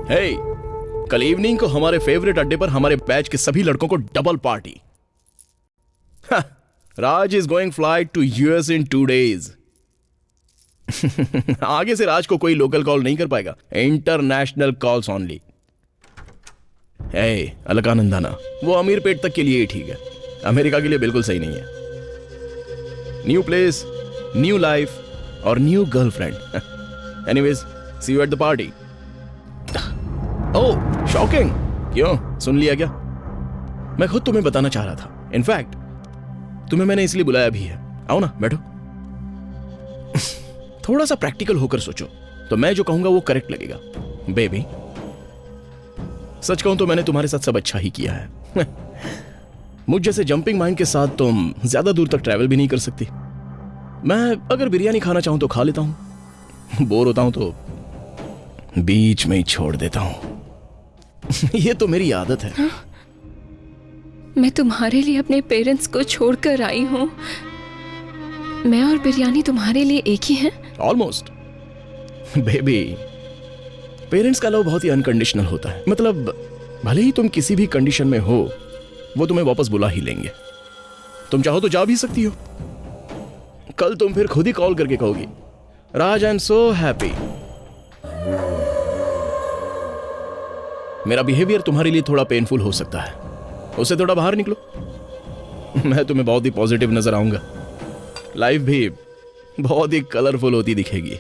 हे, कल इवनिंग को हमारे फेवरेट अड्डे पर हमारे बैच के सभी लड़कों को double party. Raj is going flight to US in 2 days। आगे से राज को कोई लोकल कॉल नहीं कर पाएगा, इंटरनेशनल कॉल्स ओनली। अलकानंदाना, वो अमीर पेट तक के लिए ही ठीक है, अमेरिका के लिए बिल्कुल सही नहीं है। न्यू प्लेस, न्यू लाइफ और new girlfriend. Anyways, see you at the party. Oh, shocking. क्यों, सुन लिया क्या? मैं खुद तुम्हें बताना चाह रहा था। इनफैक्ट तुम्हें मैंने इसलिए बुलाया भी है। आओ ना, बैठो। थोड़ा सा प्रैक्टिकल होकर सोचो तो मैं जो कहूंगा वो करेक्ट लगेगा। बेबी, सच कहूं तो मैंने तुम्हारे साथ सब अच्छा ही किया है। मुझ जैसे जंपिंग माइंड के साथ तुम ज्यादा दूर तक ट्रैवल भी नहीं कर सकती। मैं अगर बिरयानी खाना चाहूं तो खा लेता हूं, बोर होता हूं तो बीच में ही छोड़ देता हूं। ये तो मेरी आदत है।
हाँ? मैं तुम्हारे लिए अपने पेरेंट्स को छोड़कर आई हूँ। मैं और बिरयानी तुम्हारे लिए एक ही हैं?
ऑलमोस्ट। बेबी, पेरेंट्स का लव बहुत ही अनकंडीशनल होता है। मतलब भले ही तुम किसी भी कंडीशन में हो, वो तुम्हें वापस बुला ही लेंगे। तुम चाहो तो जा भी सकती हो। कल तुम फिर खुद ही कॉल करके कहोगी, राज आई एम सो हैप्पी। मेरा बिहेवियर तुम्हारे लिए थोड़ा पेनफुल हो सकता है, उससे थोड़ा बाहर निकलो। मैं तुम्हें बहुत ही पॉजिटिव नजर आऊंगा। लाइफ भी बहुत ही कलरफुल होती दिखेगी।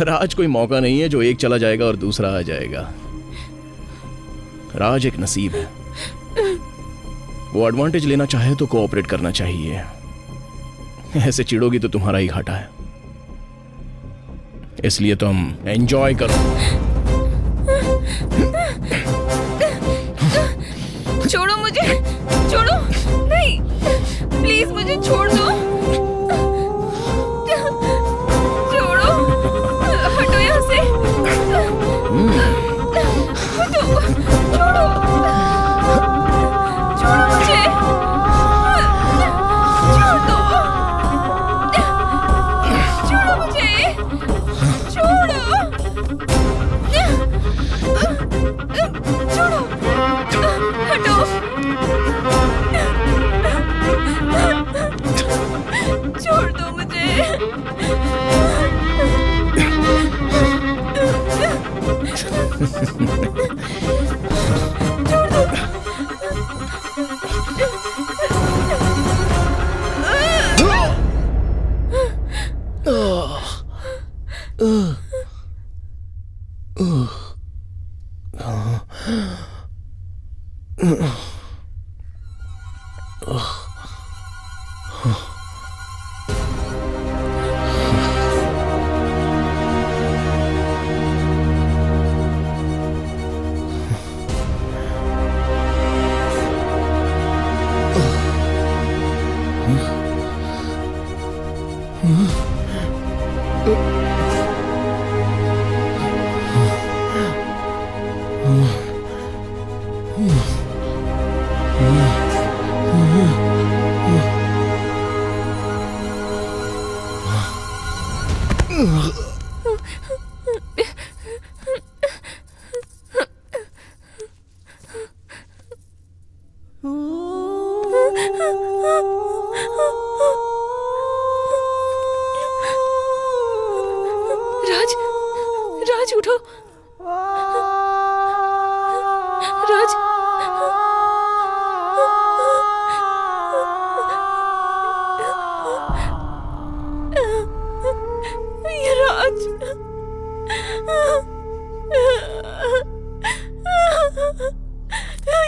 राज कोई मौका नहीं है जो एक चला जाएगा और दूसरा आ जाएगा। राज एक नसीब है। वो एडवांटेज लेना चाहे तो कोऑपरेट करना चाहिए। ऐसे चिढ़ोगी तो तुम्हारा ही घाटा है। इसलिए तुम एंजॉय करो।
छोड़ो मुझे, छोड़ो। नहीं, प्लीज मुझे छोड़ दो। छोड़ो, हटो यहाँ से। हटो, छोड़ो, छोड़ो मुझे। छोड़ दो, छोड़ो मुझे, छोड़ो, छोड़ो, हटो। छोड़ दो मुझे। छोड़ दो। राज, राज उठो। राज, ये राज,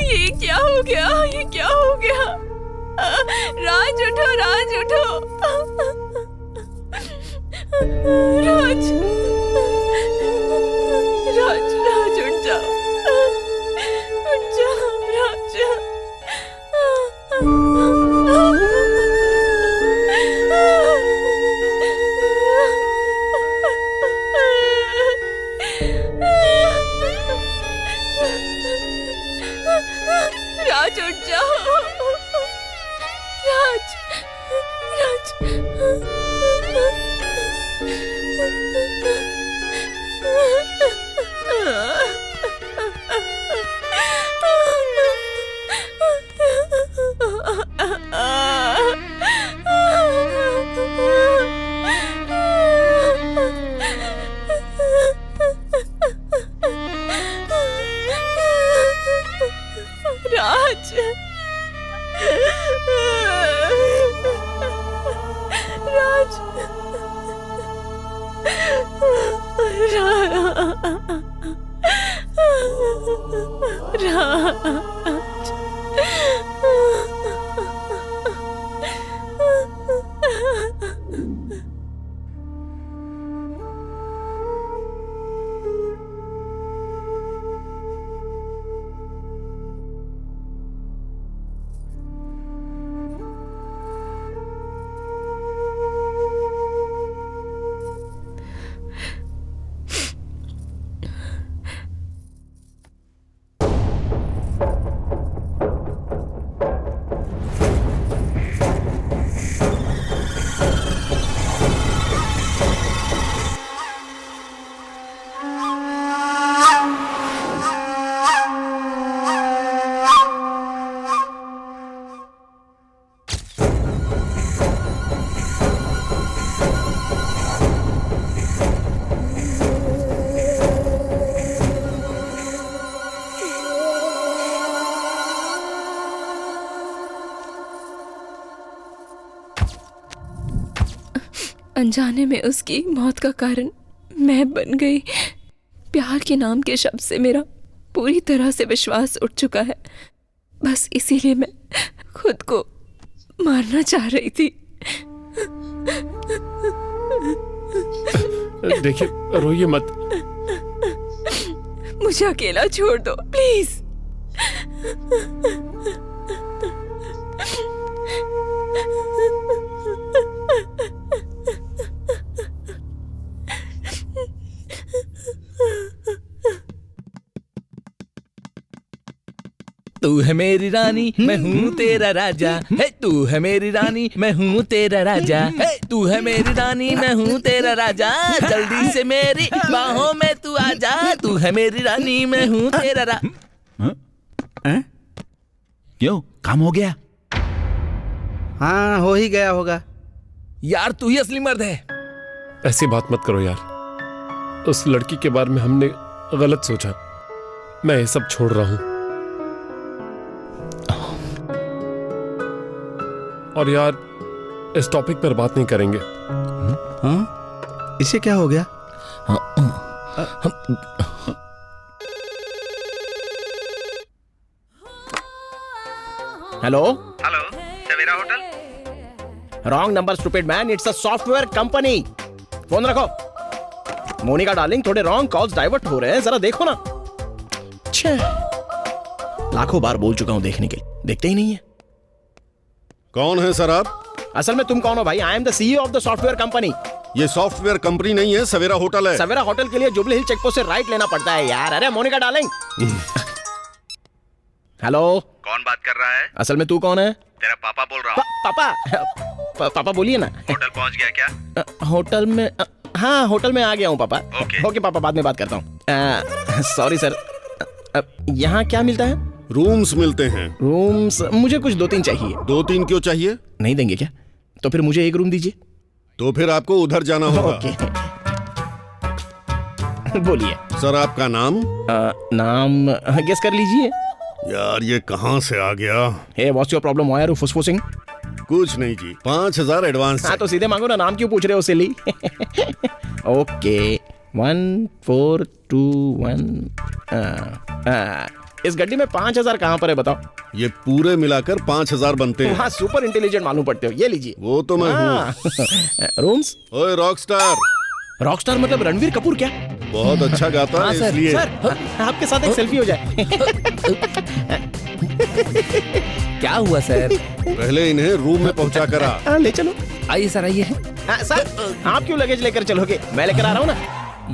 ये क्या हो गया? ये क्या हो गया? राज उठो, राज उठो। राज, राज, राज उठ जाओ, उठ जाओ राज। अनजाने में उसकी मौत का कारण मैं बन गई। प्यार के नाम के शब्द से मेरा पूरी तरह से विश्वास उठ चुका है। बस इसीलिए मैं खुद को मारना चाह रही थी।
देखिए, रोइए मत।
मुझे अकेला छोड़ दो प्लीज।
तू है मेरी रानी, मैं हूँ तेरा राजा। है तू है मेरी रानी, मैं हूँ तेरा राजा। है तू है मेरी रानी, मैं हूँ तेरा राजा। जल्दी से मेरी बाहों में तू आजा। तू है मेरी रानी, मैं हूँ तेरा
क्यों, काम हो गया?
हाँ, हो ही गया होगा।
यार तू ही असली मर्द है।
ऐसी बात मत करो यार। उस लड़की के बारे में हमने गलत सोचा। मैं ये सब छोड़ रहा हूं। और यार, इस टॉपिक पर बात नहीं करेंगे।
हाँ? इसे क्या हो गया?
Hello
hello, Savera hotel.
Wrong number stupid man, it's a software company. Phone रखो। मोनिका डार्लिंग, थोड़े रॉन्ग कॉल्स डाइवर्ट हो रहे हैं, जरा देखो ना। छे, लाखों बार बोल चुका हूं देखने के लिए, देखते ही नहीं है।
कौन है सर आप?
असल में तुम कौन हो भाई? I am the CEO of the software company.
ये सॉफ्टवेयर कंपनी नहीं है, सवेरा होटल है।
सवेरा होटल के लिए जुबली हिल चेकपोस्ट से राइट लेना पड़ता है यार। अरे मोनिका डार्लिंग। हेलो,
कौन बात कर रहा है?
असल में तू कौन है?
तेरा पापा बोल रहा हूँ।
पापा बोलिए ना।
होटल पहुँच गया क्या?
होटल में, हाँ होटल में आ गया हूँ पापा। ओके पापा, बाद में बात करता हूँ। सॉरी सर, यहाँ क्या मिलता है?
रूम्स मिलते हैं।
रूम्स मुझे कुछ 2-3 चाहिए।
2-3 क्यों चाहिए?
नहीं देंगे क्या? तो फिर मुझे एक रूम दीजिए।
तो फिर आपको उधर जाना होगा।
ओके। बोलिए
सर, आपका नाम?
नाम गेस कर लीजिए।
यार ये कहाँ से आ गया?
Hey, what's your problem? Why are you फुसफुसिंग?
कुछ नहीं जी, 5000 एडवांस।
हाँ तो सीधे मांगो ना, नाम क्यों पूछ रहे हो सिली? ओके, 1421। इस गड्डी में 5000 कहाँ पर है बताओ?
ये पूरे मिलाकर 5000 बनते हैं।
हाँ, सुपर इंटेलिजेंट मालूम पड़ते हो। ये लीजिए।
वो तो मैं हूँ।
रूम्स?
ओए रॉकस्टार।
रॉकस्टार मतलब रणवीर कपूर क्या?
बहुत अच्छा गाता है इसलिए।
सर, आपके साथ एक सेल्फी हो जाए।
क्या हुआ सर?
पहले इन्हें रूम में पहुंचा कर आ।
ले चलो।
आइए सर, आइए।
सर, आप क्यों लगेज लेकर चलोगे? मैं लेकर आ रहा हूँ ना।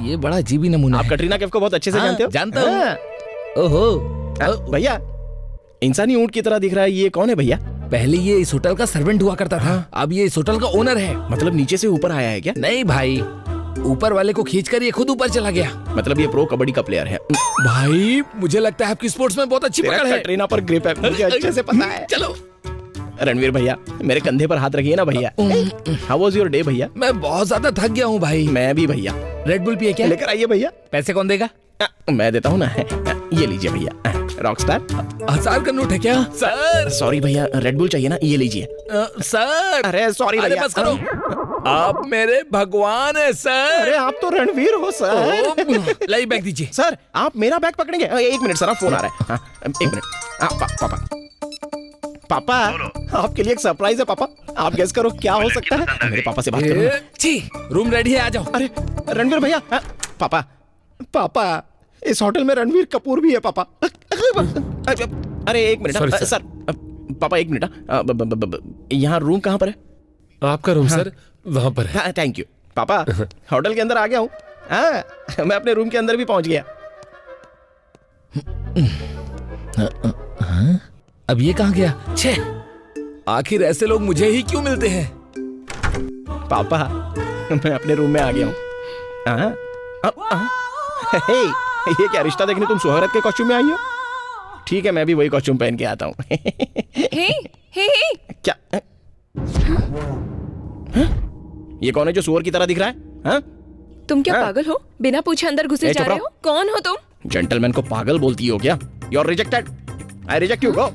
ये बड़ा अजीब नमूना
आप
है।
कटरीना कैफ को बहुत अच्छे से जानते हो?
जानता हूँ। ओहो,
भैया इंसानी ऊंट की तरह दिख रहा है, ये कौन है भैया?
पहले ये इस होटल का सर्वेंट हुआ करता था, अब ये इस होटल का ओनर है।
मतलब नीचे से ऊपर आया है क्या?
नहीं भाई, ऊपर वाले को खींचकर ये खुद ऊपर चला गया।
मतलब ये प्रो कबड्डी का प्लेयर है।
भाई मुझे लगता है आपकी स्पोर्ट्स में बहुत अच्छी पकड़ है।
कटरीना पर ग्रिप है, मुझे अच्छे से पता है।
चलो
रणवीर भैया, मेरे कंधे पर हाथ रखिए ना भैया। हाउ वाज योर डे भैया?
मैं बहुत ज्यादा थक गया हूँ भाई।
मैं भी भैया।
रेड बुल पिए क्या?
लेकर आइए भैया।
पैसे कौन देगा?
मैं देता हूँ ना। ये लीजिए भैया। रॉकस्टार।
1000 का नोट है क्या? सर
सॉरी भैया, रेड बुल चाहिए ना, ये लीजिए।
सर।
अरे सॉरी भैया।
बस करो। आप मेरे भगवान है सर।
अरे आप तो रणवीर हो सर।
लाई बैग दीजिए
सर। आप मेरा बैग पकड़ेंगे? एक मिनट सर, फोन आ रहा है। हाँ, एक मिनट। पापा पापा, आपके लिए एक सरप्राइज है पापा। आप गेस करो क्या हो सकता है? मेरे पापा से बात करो।
जी, रूम रेडी है, आ जाओ।
अरे रणवीर भैया। पापा पापा, इस होटल में रणवीर कपूर भी है पापा। अरे एक मिनट सर। पापा एक मिनट। यहाँ रूम कहाँ पर है?
आपका रूम सर वहां पर है।
थैंक यू पापा। होटल के अंदर आ गया हूँ। मैं अपने रूम के अंदर भी पहुंच गया।
अब ये कहाँ गया? छे, आखिर ऐसे लोग मुझे ही क्यों मिलते हैं?
पापा मैं अपने रूम में आ गया हूँ। हे, ये क्या रिश्ता देखने तुम सुहागरात के कॉस्ट्यूम में आई हो? ठीक है, मैं भी वही कॉस्ट्यूम पहन के आता हूँ।
हे
क्या? ये कौन है जो सुअर की तरह दिख रहा है?
तुम क्या पागल हो? बिना पूछे अंदर घुसे जा रहे हो? कौन हो तुम?
जेंटलमैन को पागल बोलती हो क्या? You are rejected. I reject you. Go,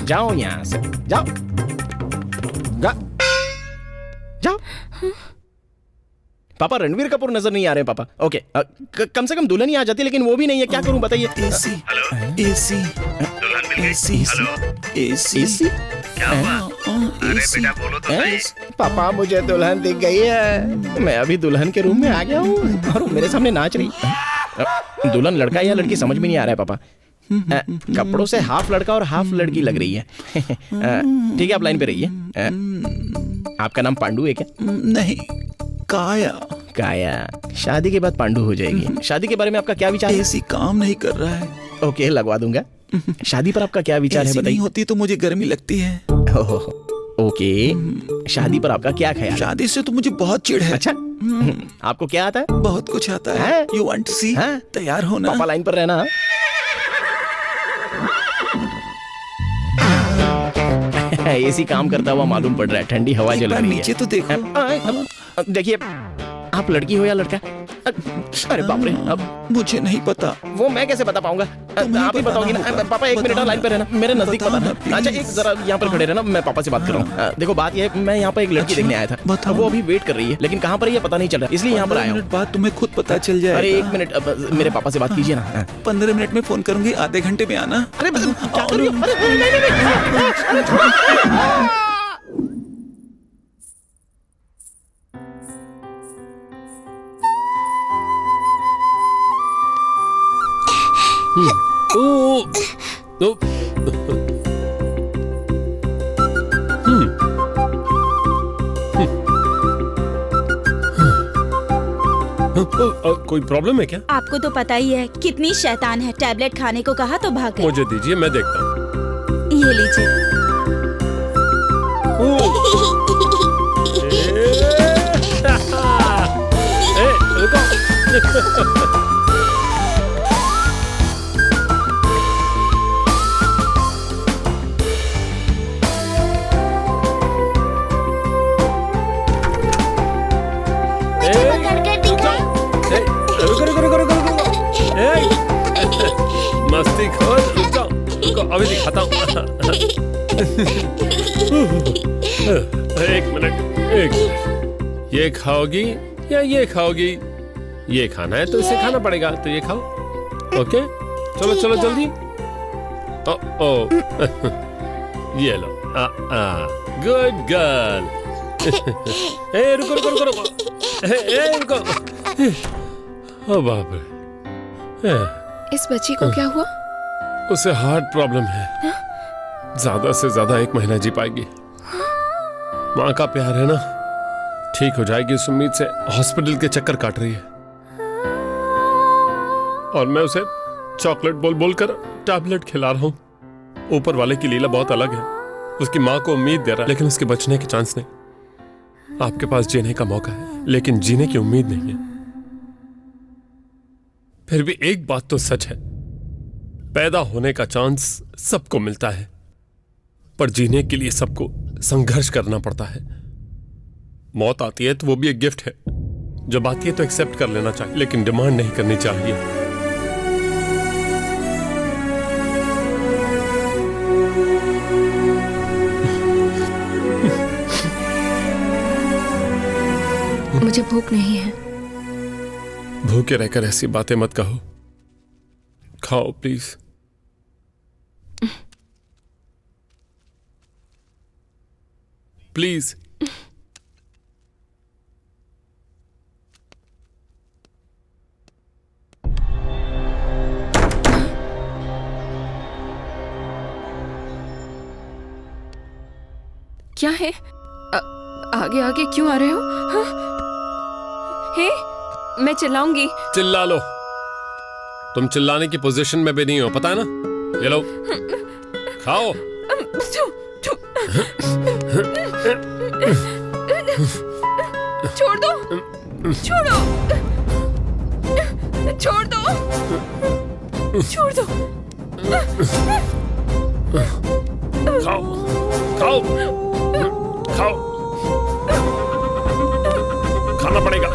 जाओ यहाँ से, जाओ जाओ। पापा रणवीर कपूर नजर नहीं आ रहे पापा। ओके, कम से कम दुल्हन ही आ जाती, लेकिन वो भी नहीं है। क्या करूं बताइए?
एसी एसी
दुल्हन मिल गई?
एसी
हेलो,
एसी
क्या हुआ? अरे बेटा बोलो तो सही।
पापा मुझे दुल्हन दिख गई है। मैं अभी दुल्हन के रूम में आ गया हूँ और वो मेरे सामने नाच रही। दुल्हन लड़का या लड़की समझ में नहीं आ रहा है पापा। कपड़ों से हाफ लड़का और हाफ लड़की लग रही है। ठीक है, आप लाइन पे रहिए। आपका नाम पांडु है क्या?
नहीं, काया।
काया, शादी के बाद पांडु हो जाएगी। शादी के बारे में आपका क्या विचार है?
एसी काम नहीं कर रहा है।
ओके, लगवा दूंगा। शादी पर आपका क्या विचार है
एसी
बताइए?
नहीं होती तो मुझे गर्मी लगती है।
ओके, शादी पर आपका क्या ख्याल?
शादी से तो मुझे बहुत चिढ़ है।
अच्छा, आपको क्या आता है?
बहुत कुछ आता है। यू वांट टू सी? तैयार हो ना?
पापा लाइन पर रहना। एसी काम करता हुआ मालूम पड़ रहा है। ठंडी हवा चल रही है।
नीचे तो देखो।
देखिए, आप लड़की हो या लड़का? अरे बाप रे, अब
मुझे नहीं पता।
वो मैं कैसे बता पाऊंगा? आप ही बताओगी ना। पापा एक मिनट लाइन पे रहना, मेरे नजदीक पता ना। अच्छा, एक जरा यहाँ पर खड़े रहना, मैं पापा से बात कर रहा हूँ। देखो बात ये है, मैं यहाँ पर एक लड़की देखने आया था। वो अभी वेट कर रही है, लेकिन कहाँ पर है ये पता नहीं चल रहा, इसलिए यहाँ पर आया हूँ।
बाद तुम्हें खुद पता चल जाएगा।
अरे एक मिनट, मेरे पापा से बात कीजिए ना।
15 मिनट में फोन करूंगी, आधे घंटे में आना।
अरे क्या कर रही हो?
कोई प्रॉब्लम है क्या?
आपको तो पता ही है कितनी शैतान है। टैबलेट खाने को कहा तो भाग गई।
मुझे दीजिए, मैं देखता हूँ।
ये लीजिए।
मस्ती खोर, रुको, अभी दिखाता हूँ। एक मिनट। ये खाओगी या ये खाओगी? ये खाना है तो इसे खाना पड़ेगा, तो ये खाओ। ओके, चलो चलो जल्दी। ओ ये लो। Good girl. ए रुको रुको रुको रुको। ए रुको। ओ बाप रे,
इस बच्ची को क्या हुआ?
उसे हार्ट प्रॉब्लम है। ज्यादा से ज्यादा 1 महीना जी पाएगी। माँ का प्यार है ना, ठीक हो जाएगी इस उम्मीद से हॉस्पिटल के चक्कर काट रही है। और मैं उसे चॉकलेट बोल बोल कर टैबलेट खिला रहा हूँ। ऊपर वाले की लीला बहुत अलग है। उसकी माँ को उम्मीद दे रहा है, लेकिन उसके बचने के चांस नहीं। आपके पास जीने का मौका है, लेकिन जीने की उम्मीद नहीं है। फिर भी एक बात तो सच है, पैदा होने का चांस सबको मिलता है, पर जीने के लिए सबको संघर्ष करना पड़ता है। मौत आती है तो वो भी एक गिफ्ट है। जब आती है तो एक्सेप्ट कर लेना चाहिए, लेकिन डिमांड नहीं करनी चाहिए।
मुझे भूख नहीं है।
भूखे रहकर ऐसी बातें मत कहो, खाओ प्लीज। प्लीज।
क्या है? आगे आगे क्यों आ रहे हो? हाँ? हे, मैं चिल्लाऊंगी।
चिल्ला लो, तुम चिल्लाने की पोजीशन में भी नहीं हो, पता है ना? ये लो, खाओ।
छोड़ दो, छोड़ो, छोड़ दो, छोड़ दो।
खाओ, खाओ, खाओ, खाना पड़ेगा,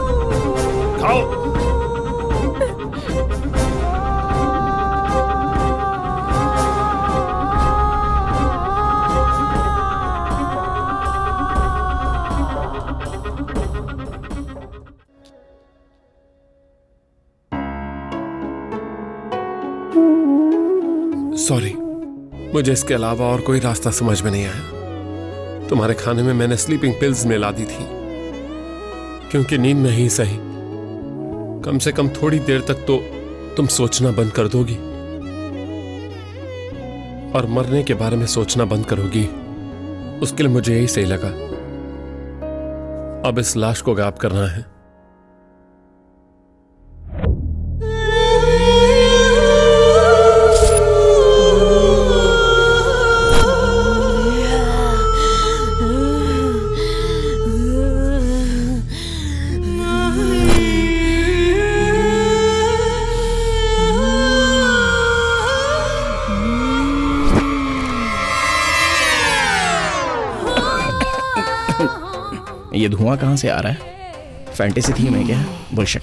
खाओ। सॉरी, मुझे इसके अलावा और कोई रास्ता समझ में नहीं आया। तुम्हारे खाने में मैंने स्लीपिंग पिल्स मिला दी थी, क्योंकि नींद में ही सही, कम से कम थोड़ी देर तक तो तुम सोचना बंद कर दोगी और मरने के बारे में सोचना बंद करोगी। उसके लिए मुझे यही सही लगा। अब इस लाश को गायब करना है।
ये धुआं कहाँ से आ रहा है? फैंटेसी थीम है क्या? बुलशिट।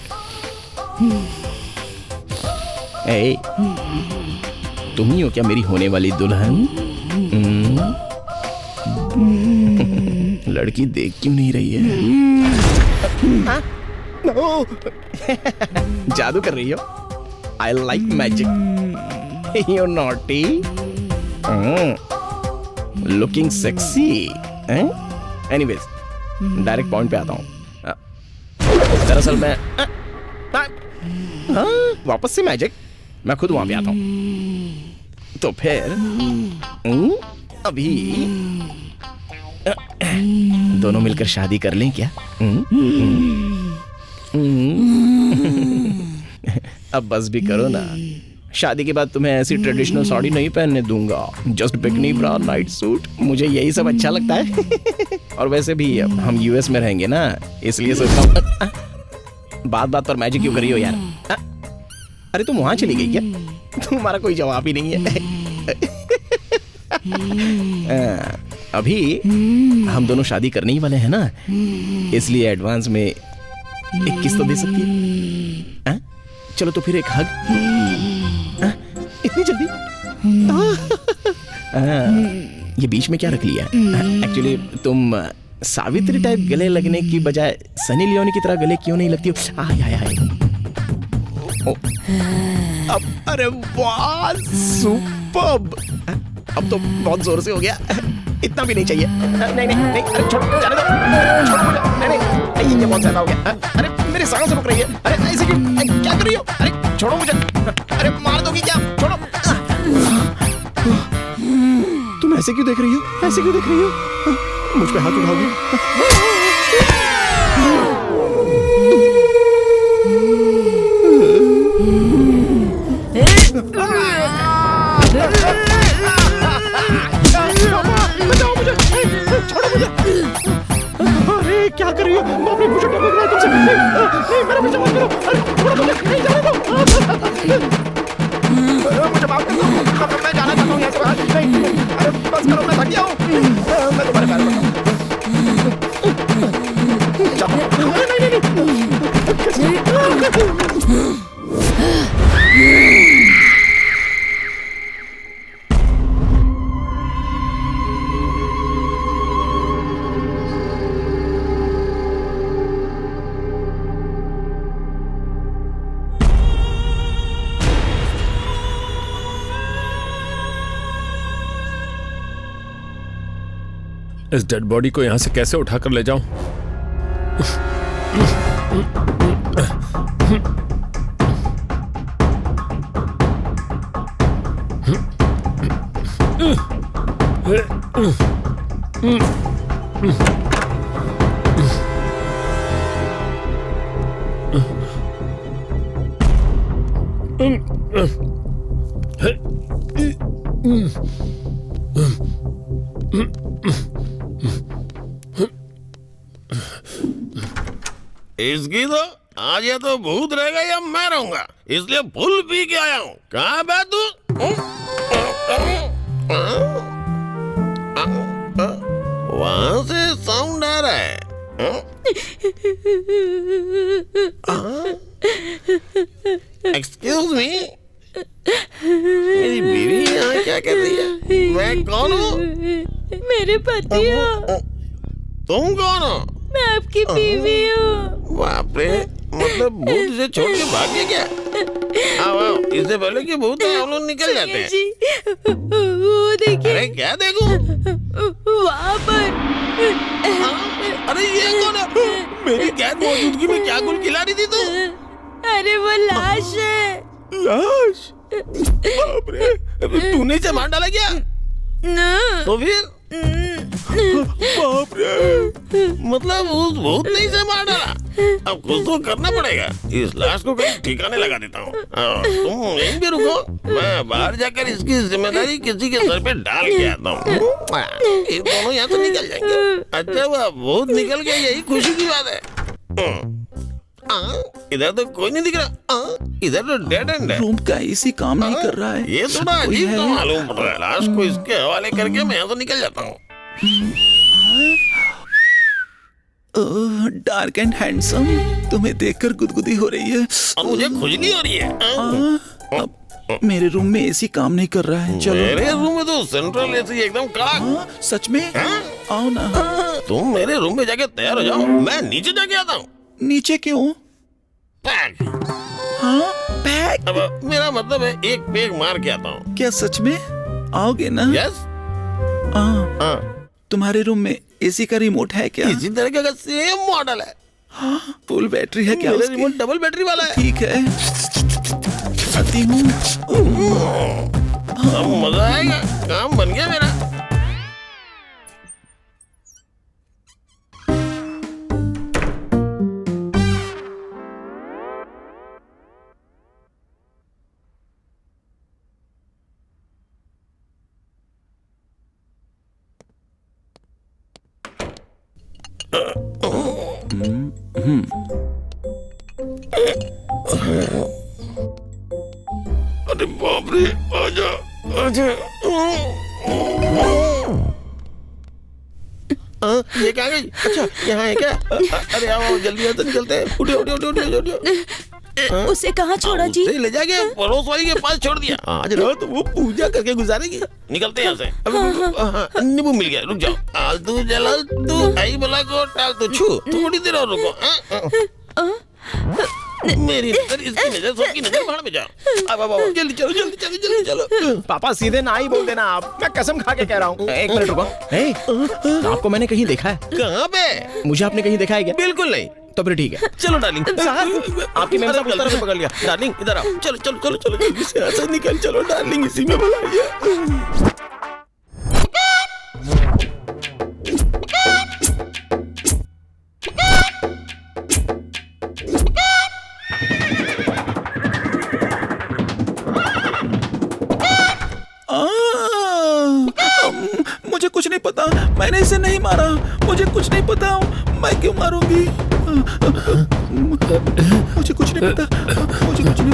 ए, तुम ही हो क्या मेरी होने वाली दुल्हन? लड़की देख क्यों नहीं रही है? जादू कर रही हो? I like magic. You're naughty. Looking sexy. Anyways, direct point पे आता हूँ। दरअसल मैं वापस से मैजिक, मैं खुद वहां पे आता हूँ। तो फिर अभी दोनों मिलकर शादी कर लें क्या? अब बस भी करो ना। शादी के बाद तुम्हें ऐसी ट्रेडिशनल साड़ी नहीं पहनने दूंगा। जस्ट बिकनी ब्रा, नाइट सूट, मुझे यही सब अच्छा लगता है। और वैसे भी अब हम यूएस में रहेंगे ना, इसलिए सोचता हूँ। बात बात पर मैजिक क्यों करी हो यार? अरे तुम वहां चली गई क्या? तुम्हारा कोई जवाब ही नहीं है। अभी हम दोनों शादी करने ही वाले हैं ना, इसलिए एडवांस में एक किस तो दे सकती है? चलो तो फिर एक हग। इतनी जल्दी? ये बीच में क्या रख लिया? एक्चुअली तुम सावित्री टाइप गले लगने की बजाय सनी लियोनी की तरह गले क्यों नहीं लगती हो? अब अरे वाह, सुपर्ब। अब तो बहुत जोर से हो गया। इतना भी नहीं चाहिए। नहीं नहीं नहीं, अरे छोड़ो, जाने दो, छोड़ो मुझे। नहीं नहीं, ये बहुत ज्यादा हो गया। अरे मेरी सांस रुक रही है। अरे ऐसे क्यों? क्या कर रही हो? अरे छोड़ो मुझे। अरे मार दोगी क्या? छोड़ो। तुम ऐसे क्यों देख रही हो? ऐसे क्यों देख रही हो? मुझ पे हाथ उठाओगी? बचाओ मुझे, छोड़ो मुझे। अरे क्या कर रही हो? बाप रे, मुझे डर लग रहा है तुमसे। नहीं, मेरा पीछा मत करो। अरे छोड़ो मुझे, नहीं जाने दो। मुझे माफ कर दो, मैं जाना चाहता हूँ यहाँ से बाहर। नहीं, अरे बस करो, मैं थक गया हूँ। मैं तुम्हारे पैर पड़ता हूँ।
इस डेड बॉडी को यहाँ से कैसे उठाकर ले जाऊं?
इसकी तो आज या तो भूत रहेगा या मैं रहूंगा, इसलिए फुल पी के आया हूँ। कहाँ बे तू? वहां से साउंड आ रहा है। एक्सक्यूज मी, मेरी बीवी यहाँ क्या कर रही है? मैं कौन हूँ?
मेरे पति हो।
तुम कौन हो?
मैं आपकी बीवी हूँ।
बाप रे, मतलब भूत से छोड़ के भाग गया क्या? आओ आओ, इससे पहले कि भूत हम लोग निकल जाते हैं।
जी, वो देखिए।
अरे क्या देखूं?
वहाँ पर।
अरे ये कौन है? मेरी गैर मौजूदगी में क्या गुल खिला रही थी तू?
अरे वो लाश है।
लाश? बाप रे, तूने इसे मार डाला क्या? तो फिर? बाप रे, मतलब उस भूत ने इसे मार डाला। अब कुछ तो करना पड़ेगा, इस लाश को कहीं ठिकाने लगा देता हूँ। तुम यहीं पे रुको, मैं बाहर जाकर इसकी जिम्मेदारी किसी के सर पे डाल के आता हूँ। ये दोनों यहाँ से निकल जाएंगे। अच्छा वह भूत निकल गया, यही खुशी की बात है। इधर तो कोई नहीं दिख रहा। इधर तो डेड एंड है।
रूम का एसी काम नहीं कर रहा है।
ये थोड़ा अजीब तो मालूम पड़ रहा है। लाश को इसके हवाले करके मैं यहाँ से निकल जाता हूँ।
डार्क एंड हैंडसम, तुम्हें देखकर गुदगुदी हो रही है
और मुझे खुजली हो रही है।
अब मेरे रूम में एसी काम नहीं कर रहा है। चलो
मेरे रूम में तो सेंट्रल एसी एकदम कड़क।
सच में? आओ ना।
तुम मेरे रूम में जाके तैयार हो जाओ, मैं नीचे जाके आता हूँ।
नीचे क्यों?
पैक।
हाँ पैक?
अब मेरा मतलब है एक पैक मार के आता हूँ।
क्या सच में आओगे ना?
यस।
तुम्हारे रूम में एसी का रिमोट है क्या?
इसी तरह का सेम मॉडल है।
फुल बैटरी है क्या?
मेरा रिमोट डबल बैटरी वाला है।
ठीक है, आती हूँ।
अब मजा आएगा, काम बन गया मेरा। अरे बाप रे, आजा आजा। ये क्या गई? अच्छा यहाँ है क्या? अरे आओ जल्दी से निकलते हैं। उठो उठो उठो उठो उठो।
उसे कहाँ छोड़ा जी?
ले जाके पड़ोस वाली के पास छोड़ दिया। आज रात वो पूजा करके गुजारेगी। निकलते हैं यहाँ से। नींबू मिल गया, रुक जाओ। आलतू जलाल तू आई बला को टाल तू छू। थोड़ी देर और रुको। मेरी नजर इसकी नजर सबकी नजर बाहर में जाओ। अब जल्दी चलो जल्दी चलो जल्दी चलो।
पापा सीधे ना ही बोल देना आप, मैं कसम खा के कह रहा हूँ। एक मिनट रुको। आपको मैंने कहीं देखा है?
कहाँ पे?
मुझे आपने कहीं देखा है क्या?
बिल्कुल नहीं।
तो फिर ठीक है।
चलो डार्लिंग।
आपकी मेरे साथ
गलती से पकड़ लिया। डार्लिंग इधर आओ। चलो चलो चलो चलो जल्दी से यहाँ से निकल। चलो डार्लिंग, इसी में बुलाइए।
मुझे कुछ नहीं पता, मैंने इसे नहीं मारा। मुझे कुछ नहीं पता, मैं क्यों मारूंगी? मुझे कुछ नहीं पता, मुझे कुछ नहीं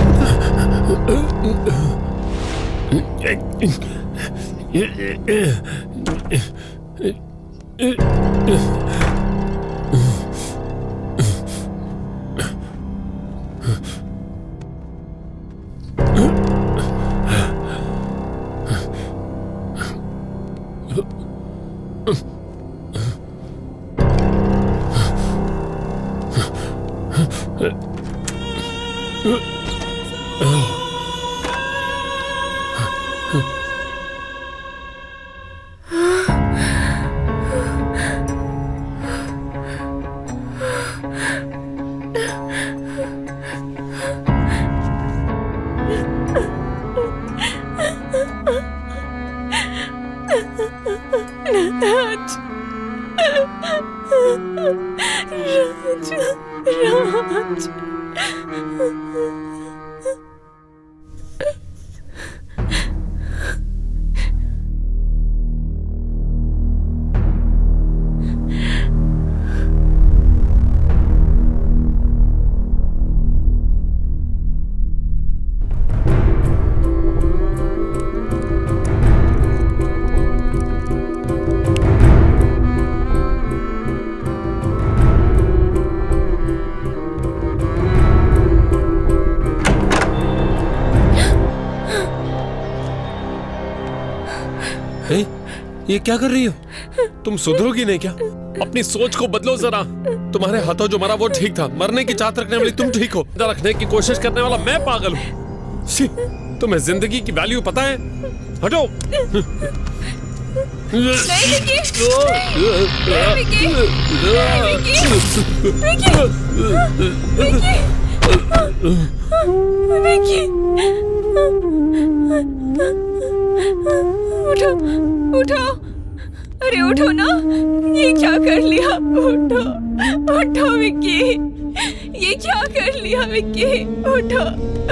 ये क्या कर रही हो? तुम सुधरोगी नहीं क्या? अपनी सोच को बदलो जरा। तुम्हारे हाथों जो मरा वो ठीक था, मरने की चाहत रखने वाली तुम ठीक हो, रखने की कोशिश करने वाला मैं पागल हूँ। शी, तुम्हें जिंदगी की वैल्यू पता है? हटो।
नहीं विकी, विकी, विकी, उठो, उठो, अरे उठो ना, ये क्या कर लिया? उठो, उठो विकी, ये क्या कर लिया विकी? उठो,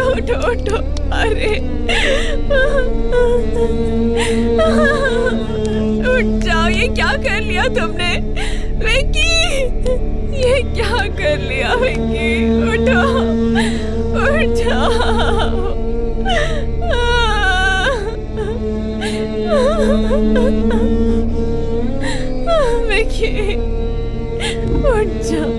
उठो, उठो, अरे उठ जाओ, ये क्या कर लिया तुमने विकी? ये क्या कर लिया विकी? उठो, उठ जाओ। विकी, उठ जाओ।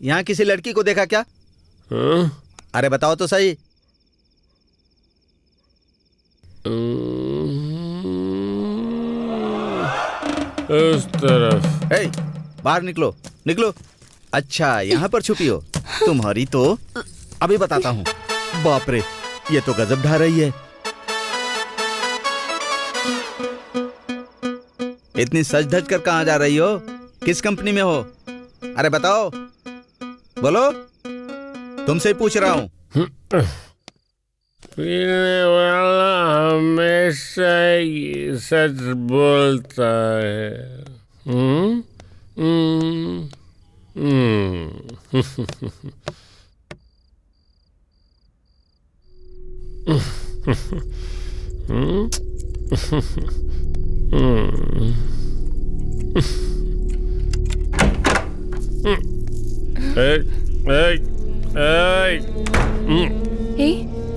यहाँ किसी लड़की को देखा क्या? अरे बताओ तो सही।
इस तरफ।
बाहर निकलो, निकलो। अच्छा, यहाँ पर छुपी हो? तुम्हारी तो अभी बताता हूँ। बाप रे, ये तो गजब ढा रही है। इतनी सज धज कर कहाँ जा रही हो? किस कंपनी में हो? अरे बताओ, बोलो, तुमसे ही पूछ रहा हूँ।
पीने वाला हमेशा ही सच बोलता है।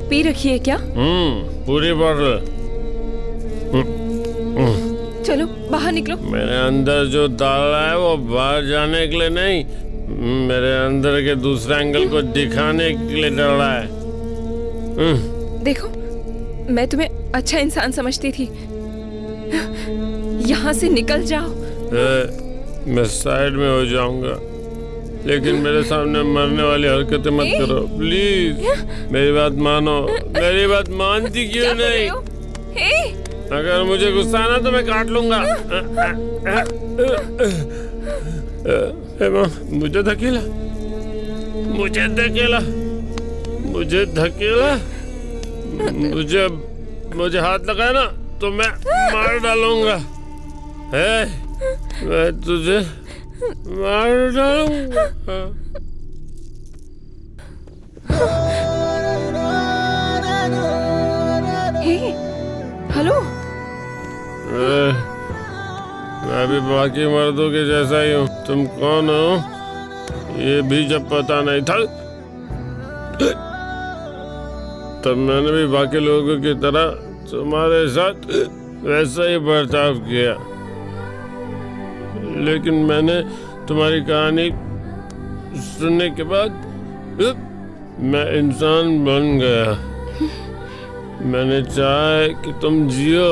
पी रखी है क्या?
पूरी बोतल।
चलो बाहर निकलो।
मेरे अंदर जो डाला है वो बाहर जाने के लिए नहीं, मेरे अंदर के दूसरे एंगल को दिखाने के लिए डाला है।
देखो, मैं तुम्हें अच्छा इंसान समझती थी। यहाँ से निकल जाओ।
मैं साइड में हो जाऊंगा, लेकिन मेरे सामने मरने वाली हरकतें मत करो प्लीज। मेरी बात मानो। मेरी बात मानती क्यों नहीं? अगर मुझे गुस्सा आना तो मैं काट लूंगा। हेमा, मुझे धकेला, मुझे धकेला, मुझे धकेला, मुझे हाथ लगाया ना तो मैं मार डालूंगा। मैं तुझे मार डालूंगा।
हेलो।
मैं भी बाकी मर्दों के जैसा ही हूँ। तुम कौन हो ये भी जब पता नहीं था तब मैंने भी बाकी लोगों की तरह तुम्हारे साथ वैसा ही बर्ताव किया, लेकिन मैंने तुम्हारी कहानी सुनने के बाद मैं इंसान बन गया। मैंने चाहा कि तुम जियो,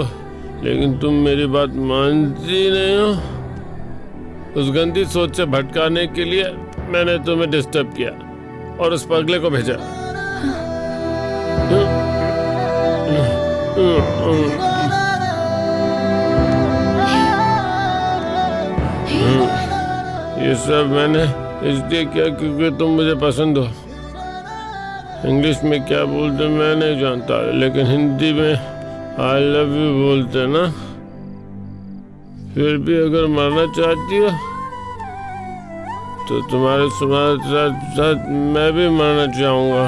लेकिन तुम मेरी बात मानती नहीं हो। उस गंदी सोच से भटकाने के लिए मैंने तुम्हें डिस्टर्ब किया और उस पगले को भेजा। ये सब मैंने इसलिए किया क्योंकि तुम मुझे पसंद हो। इंग्लिश में क्या बोलते मैं नहीं जानता, लेकिन हिंदी में आई लव यू बोलते ना। फिर भी अगर मरना चाहती हो तो तुम्हारे साथ साथ मैं भी मरना चाहूंगा।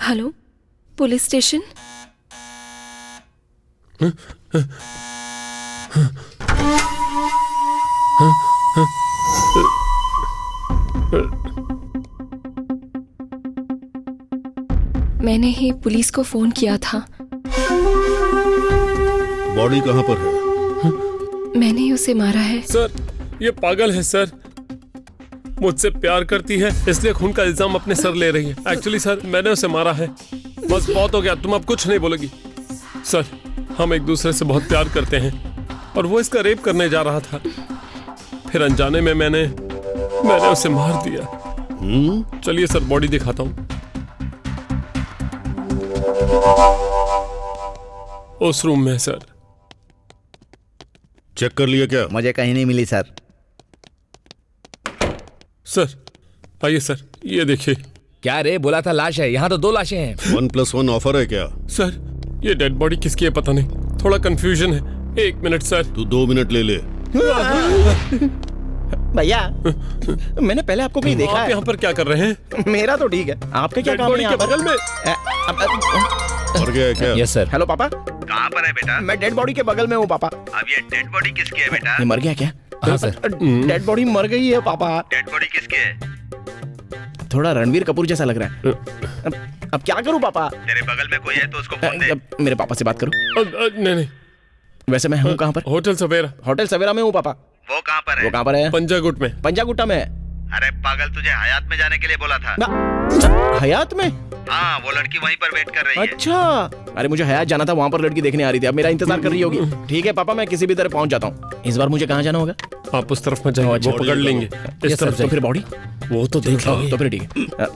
Hello, police station. मैंने ही पुलिस को फोन किया था।
बॉडी कहाँ पर है?
मैंने ही उसे मारा है।
सर, ये पागल है सर। मुझसे प्यार करती है इसलिए खून का इल्जाम अपने सर ले रही है। एक्चुअली सर, मैंने उसे मारा है। बस बहुत हो गया, तुम अब कुछ नहीं बोलोगी। सर, हम एक दूसरे से बहुत प्यार करते हैं और वो इसका रेप करने जा रहा था। फिर अनजाने में मैंने उसे मार दिया। चलिए सर, बॉडी दिखाता हूँ। उस रूम में सर।
चेक कर लिया क्या?
मुझे कहीं नहीं मिली सर।
सर आइए सर, ये देखिए।
क्या रे, बोला था लाश है, यहाँ तो 2 लाशें हैं।
1+1 ऑफर है क्या?
सर, ये डेड बॉडी किसकी है पता नहीं, थोड़ा कंफ्यूजन है। 1 मिनट सर।
तू 2 मिनट ले ले।
भैया, मैंने पहले आपको कहीं देखा
आप
है।
यहाँ पर क्या कर रहे हैं?
मेरा तो ठीक है, आपके क्या काम है यहाँ पर?
बगल में।
मर गया है क्या?
Yes sir. हेलो पापा,
कहाँ पर है बेटा?
मैं डेड बॉडी के बगल में हूँ पापा।
अब ये डेड बॉडी किसकी है बेटा?
ये मर गया क्या?
हाँ सर।
डेड बॉडी मर गई है पापा।
डेड बॉडी किसकी है?
थोड़ा रणवीर कपूर जैसा लग रहा है। अब क्या करूँ पापा?
तेरे बगल में कोई है तो उसको फोन दे।
मेरे पापा से बात करूँ?
नहीं।
वैसे मैं हूँ कहाँ पर?
होटल सवेरा।
होटल सवेरा में हूँ पापा।
वो कहाँ पर है?
वो कहाँ पर है?
पंजागुट में।
पंजागुट्टा में।
अरे पागल, तुझे हयात में जाने के लिए बोला था।
हयात में?
हाँ, वो लड़की वहीं पर वेट कर रही है।
अच्छा, अरे मुझे हयात जाना था, वहाँ पर लड़की देखने आ रही थी। अब मेरा इंतजार कर रही होगी। ठीक है पापा, मैं किसी भी तरह पहुँच जाता हूँ। इस बार मुझे कहाँ जाना होगा?
आप उस तरफ में जाइए, वो पकड़ लेंगे। इस तरफ
तो फिर बॉडी
वो तो देख लो।
तो फिर ठीक है।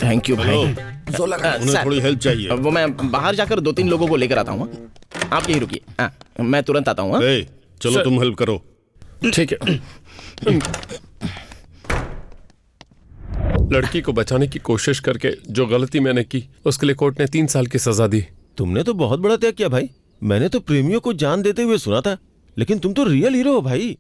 थैंक यू भाई।
उन्हें थोड़ी हेल्प चाहिए।
वो मैं बाहर जाकर 2-3 लोगों को लेकर आता हूँ। आप यही रुकिए, मैं तुरंत आता हूँ।
चलो तुम हेल्प करो।
ठीक है। लड़की को बचाने की कोशिश करके जो गलती मैंने की उसके लिए कोर्ट ने 3 साल की सजा दी।
तुमने तो बहुत बड़ा त्याग किया भाई। मैंने तो प्रेमियों को जान देते हुए सुना था, लेकिन तुम तो रियल हीरो हो भाई।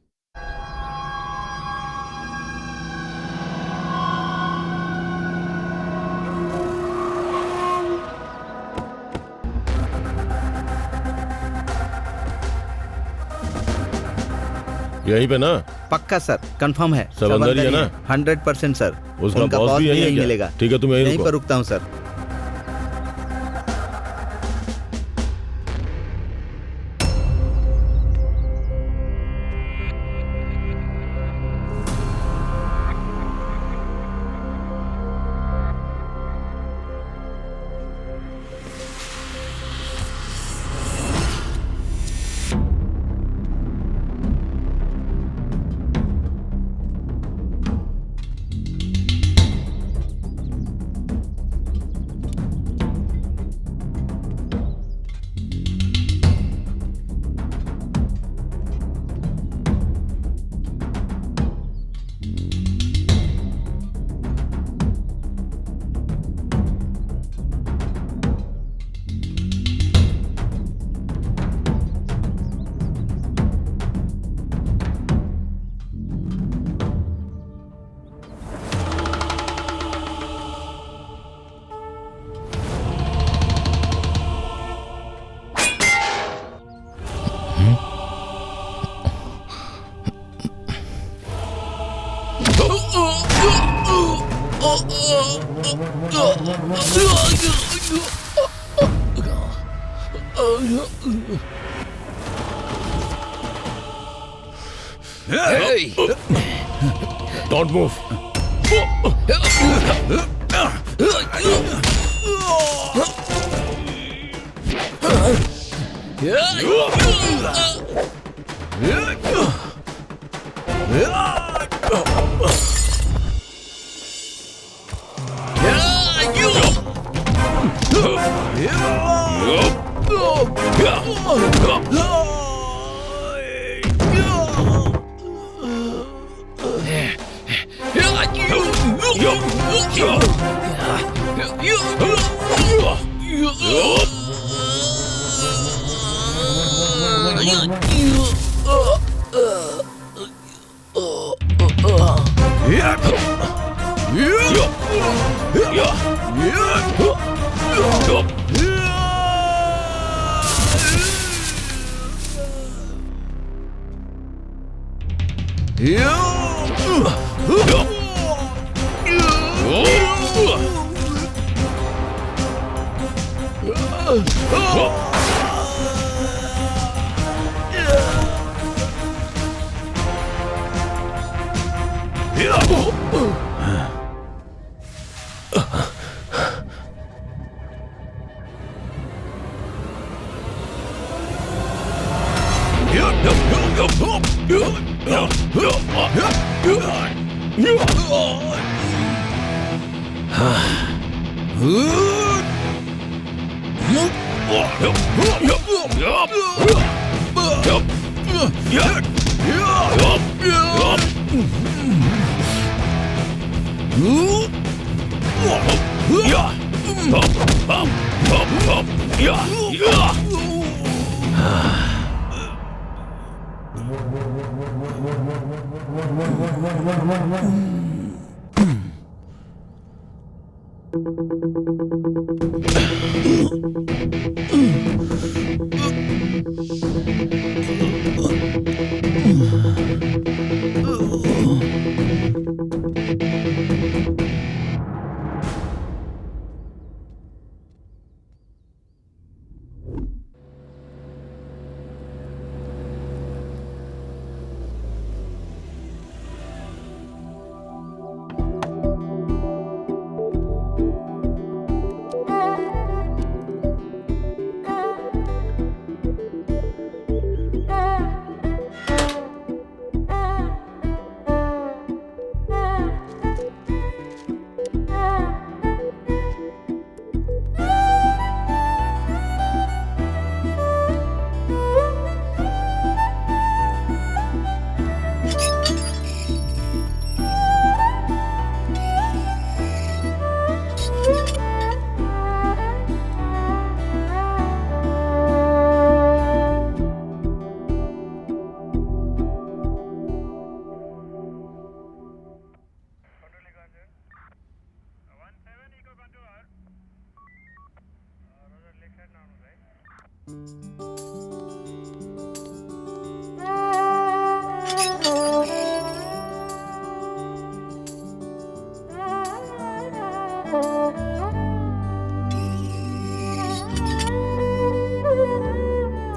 यहीं पे ना?
पक्का सर, कंफर्म है।
सब अंदर ही है ना?
100% सर।
उसका
उनका
बॉस भी यहीं है
यहीं
क्या?
मिलेगा।
ठीक है, तुम यहीं
यहीं
रुको।
पर रुकता हूँ सर।
Hey!
Don't move.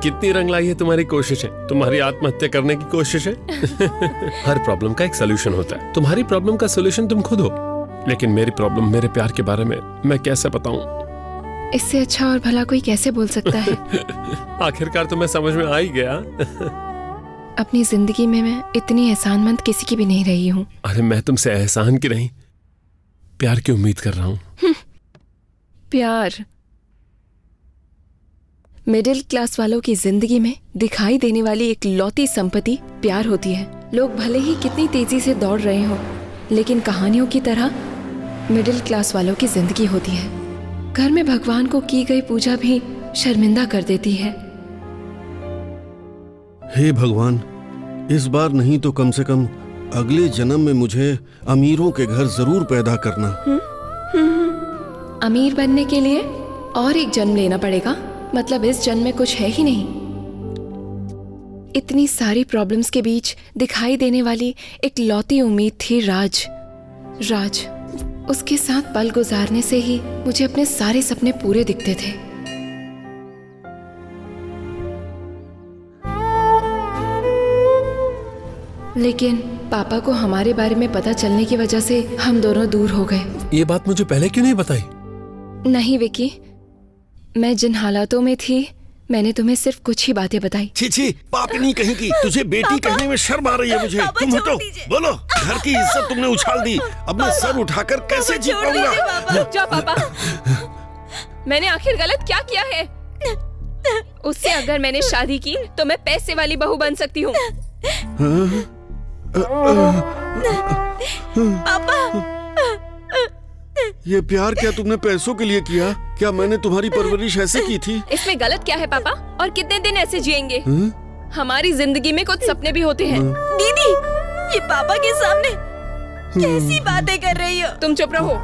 कितनी रंग लाई है तुम्हारी कोशिश है, तुम्हारी आत्महत्या करने की कोशिश है। हर प्रॉब्लम का एक सोल्यूशन होता है। तुम्हारी प्रॉब्लम का सोल्यूशन तुम खुद हो, लेकिन मेरी प्रॉब्लम, मेरे प्यार के बारे में मैं कैसे बताऊं?
इससे अच्छा और भला कोई कैसे बोल सकता है?
आखिरकार तो मैं समझ में आ ही गया।
अपनी जिंदगी में मैं इतनी एहसानमंद किसी की भी नहीं रही हूँ।
अरे मैं तुमसे एहसान की नहीं, प्यार की उम्मीद कर रहा हूँ।
प्यार मिडिल क्लास वालों की जिंदगी में दिखाई देने वाली एक लौती संपत्ति प्यार होती है। लोग भले ही कितनी तेजी से दौड़ रहे हों, लेकिन कहानियों की तरह मिडिल क्लास वालों की जिंदगी होती है। घर में भगवान को की गई पूजा भी शर्मिंदा कर देती है।
हे भगवान, इस बार नहीं तो कम से कम अगले जन्म में मुझे अमीरों के घर जरूर पैदा करना।
अमीर बनने के लिए और एक जन्म लेना पड़ेगा? मतलब इस जन्म में कुछ है ही नहीं। इतनी सारी प्रॉब्लम्स के बीच दिखाई देने वाली एक लौती उम्मीद थी राज। उसके साथ पल गुजारने से ही मुझे अपने सारे सपने पूरे दिखते थे। लेकिन पापा को हमारे बारे में पता चलने की वजह से हम दोनों दूर हो गए।
ये बात मुझे पहले क्यों नहीं बताई?
नहीं विकी, मैं जिन हालातों में थी मैंने तुम्हें सिर्फ कुछ ही बातें बताई।
छी छी, पापनी कहेगी, तुझे बेटी कहने में शर्म आ रही है मुझे। तुम हटो, बोलो। घर की इज्जत तुमने उछाल दी, अब मैं सर उठाकर कैसे जी पाऊंगा?
रुक जाओ पापा, मैंने आखिर गलत क्या किया है? उससे अगर मैंने शादी की तो मैं पैसे वाली बहू बन सकती हूँ।
पापा,
ये प्यार क्या तुमने पैसों के लिए किया? क्या मैंने तुम्हारी परवरिश ऐसे की थी?
इसमें गलत क्या है पापा? और कितने दिन ऐसे जिएंगे? हमारी जिंदगी में कुछ सपने भी होते हैं।
दीदी, ये पापा के सामने कैसी बातें कर रही हो?
तुम चुप रहो।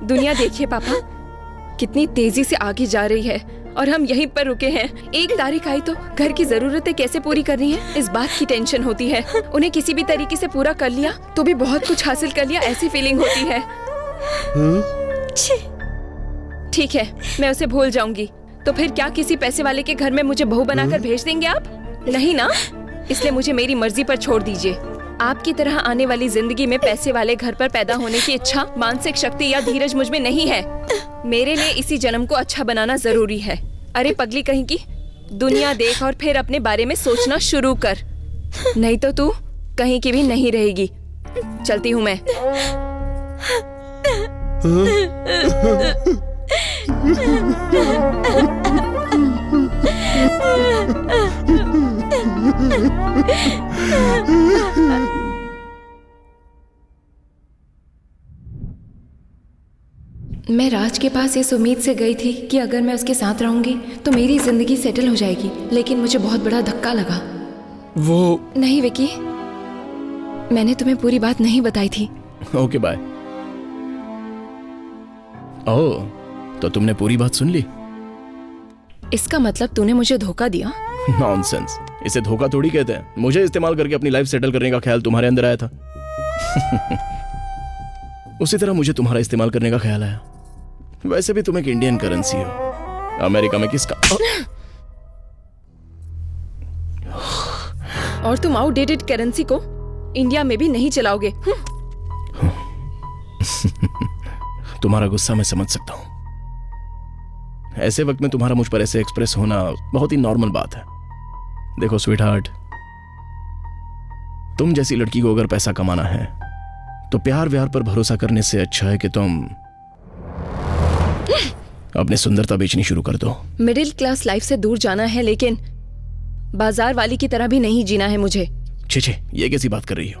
दुनिया देखिए पापा, कितनी तेजी से आगे जा रही है और हम यहीं पर रुके हैं। 1 तारीख आई तो घर की जरूरतें कैसे पूरी करनी है, इस बात की टेंशन होती है। उन्हें किसी भी तरीके से पूरा कर लिया तो भी बहुत कुछ हासिल कर लिया, ऐसी फीलिंग होती है। ठीक है, मैं उसे भूल जाऊंगी। तो फिर क्या किसी पैसे वाले के घर में मुझे बहू बनाकर भेज देंगे आप? नहीं ना, इसलिए मुझे मेरी मर्जी पर छोड़ दीजिए। आपकी तरह आने वाली जिंदगी में पैसे वाले घर पर पैदा होने की इच्छा, मानसिक शक्ति या धीरज मुझ में नहीं है। मेरे लिए इसी जन्म को अच्छा बनाना जरूरी है। अरे पगली कहीं की, दुनिया देख और फिर अपने बारे में सोचना शुरू कर, नहीं तो तू कहीं की भी नहीं रहेगी। चलती हूँ मैं। मैं राज के पास इस उम्मीद से गई थी कि अगर मैं उसके साथ रहूंगी तो मेरी जिंदगी सेटल हो जाएगी, लेकिन मुझे बहुत बड़ा धक्का लगा।
वो
नहीं विकी, मैंने तुम्हें पूरी बात नहीं बताई थी।
Okay bye. ओह, तो तुमने पूरी बात सुन ली?
इसका मतलब तूने मुझे धोखा दिया?
नॉनसेंस, इसे धोखा थोड़ी कहते हैं। मुझे इस्तेमाल करके अपनी लाइफ सेटल करने का ख्याल तुम्हारे अंदर आया था। उसी तरह मुझे तुम्हारा इस्तेमाल करने का ख्याल आया। वैसे भी तुम एक इंडियन करेंसी हो, अमेरिका में किसका?
और तुम आउटडेटेड करेंसी को इंडिया में भी नहीं चलाओगे।
तुम्हारा गुस्सा मैं समझ सकता हूं। ऐसे वक्त में तुम्हारा मुझ पर ऐसे एक्सप्रेस होना बहुत ही नॉर्मल बात है। देखो स्वीट हार्ट, तुम जैसी लड़की को अगर पैसा कमाना है तो प्यार व्यार पर भरोसा करने से अच्छा है कि तुम अपनी सुंदरता बेचनी शुरू कर दो।
मिडिल क्लास लाइफ से दूर जाना है, लेकिन बाजार वाली की तरह भी नहीं जीना है मुझे।
छे, ये कैसी बात कर रही हो?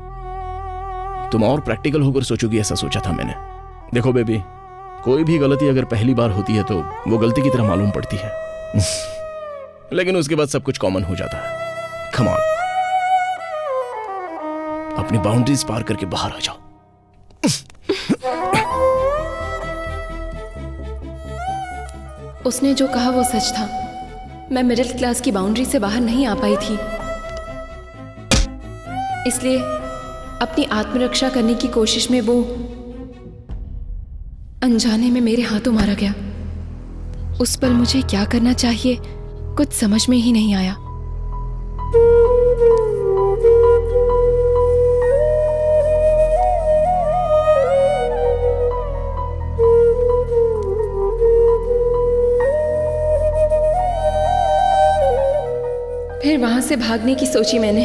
तुम और प्रैक्टिकल होकर सोचोगी ऐसा सोचा था मैंने। देखो बेबी, कोई भी गलती अगर पहली बार होती है तो वो गलती की तरह मालूम पड़ती है। लेकिन उसके बाद सब कुछ कॉमन हो जाता है। कम ऑन, अपनी बाउंड्रीज पार करके बाहर आ जाओ।
उसने जो कहा वो सच था। मैं मिडिल क्लास की बाउंड्री से बाहर नहीं आ पाई थी, इसलिए अपनी आत्मरक्षा करने की कोशिश में वो अनजाने में मेरे हाथों मारा गया। उस पर मुझे क्या करना चाहिए कुछ समझ में ही नहीं आया। फिर वहां से भागने की सोची मैंने।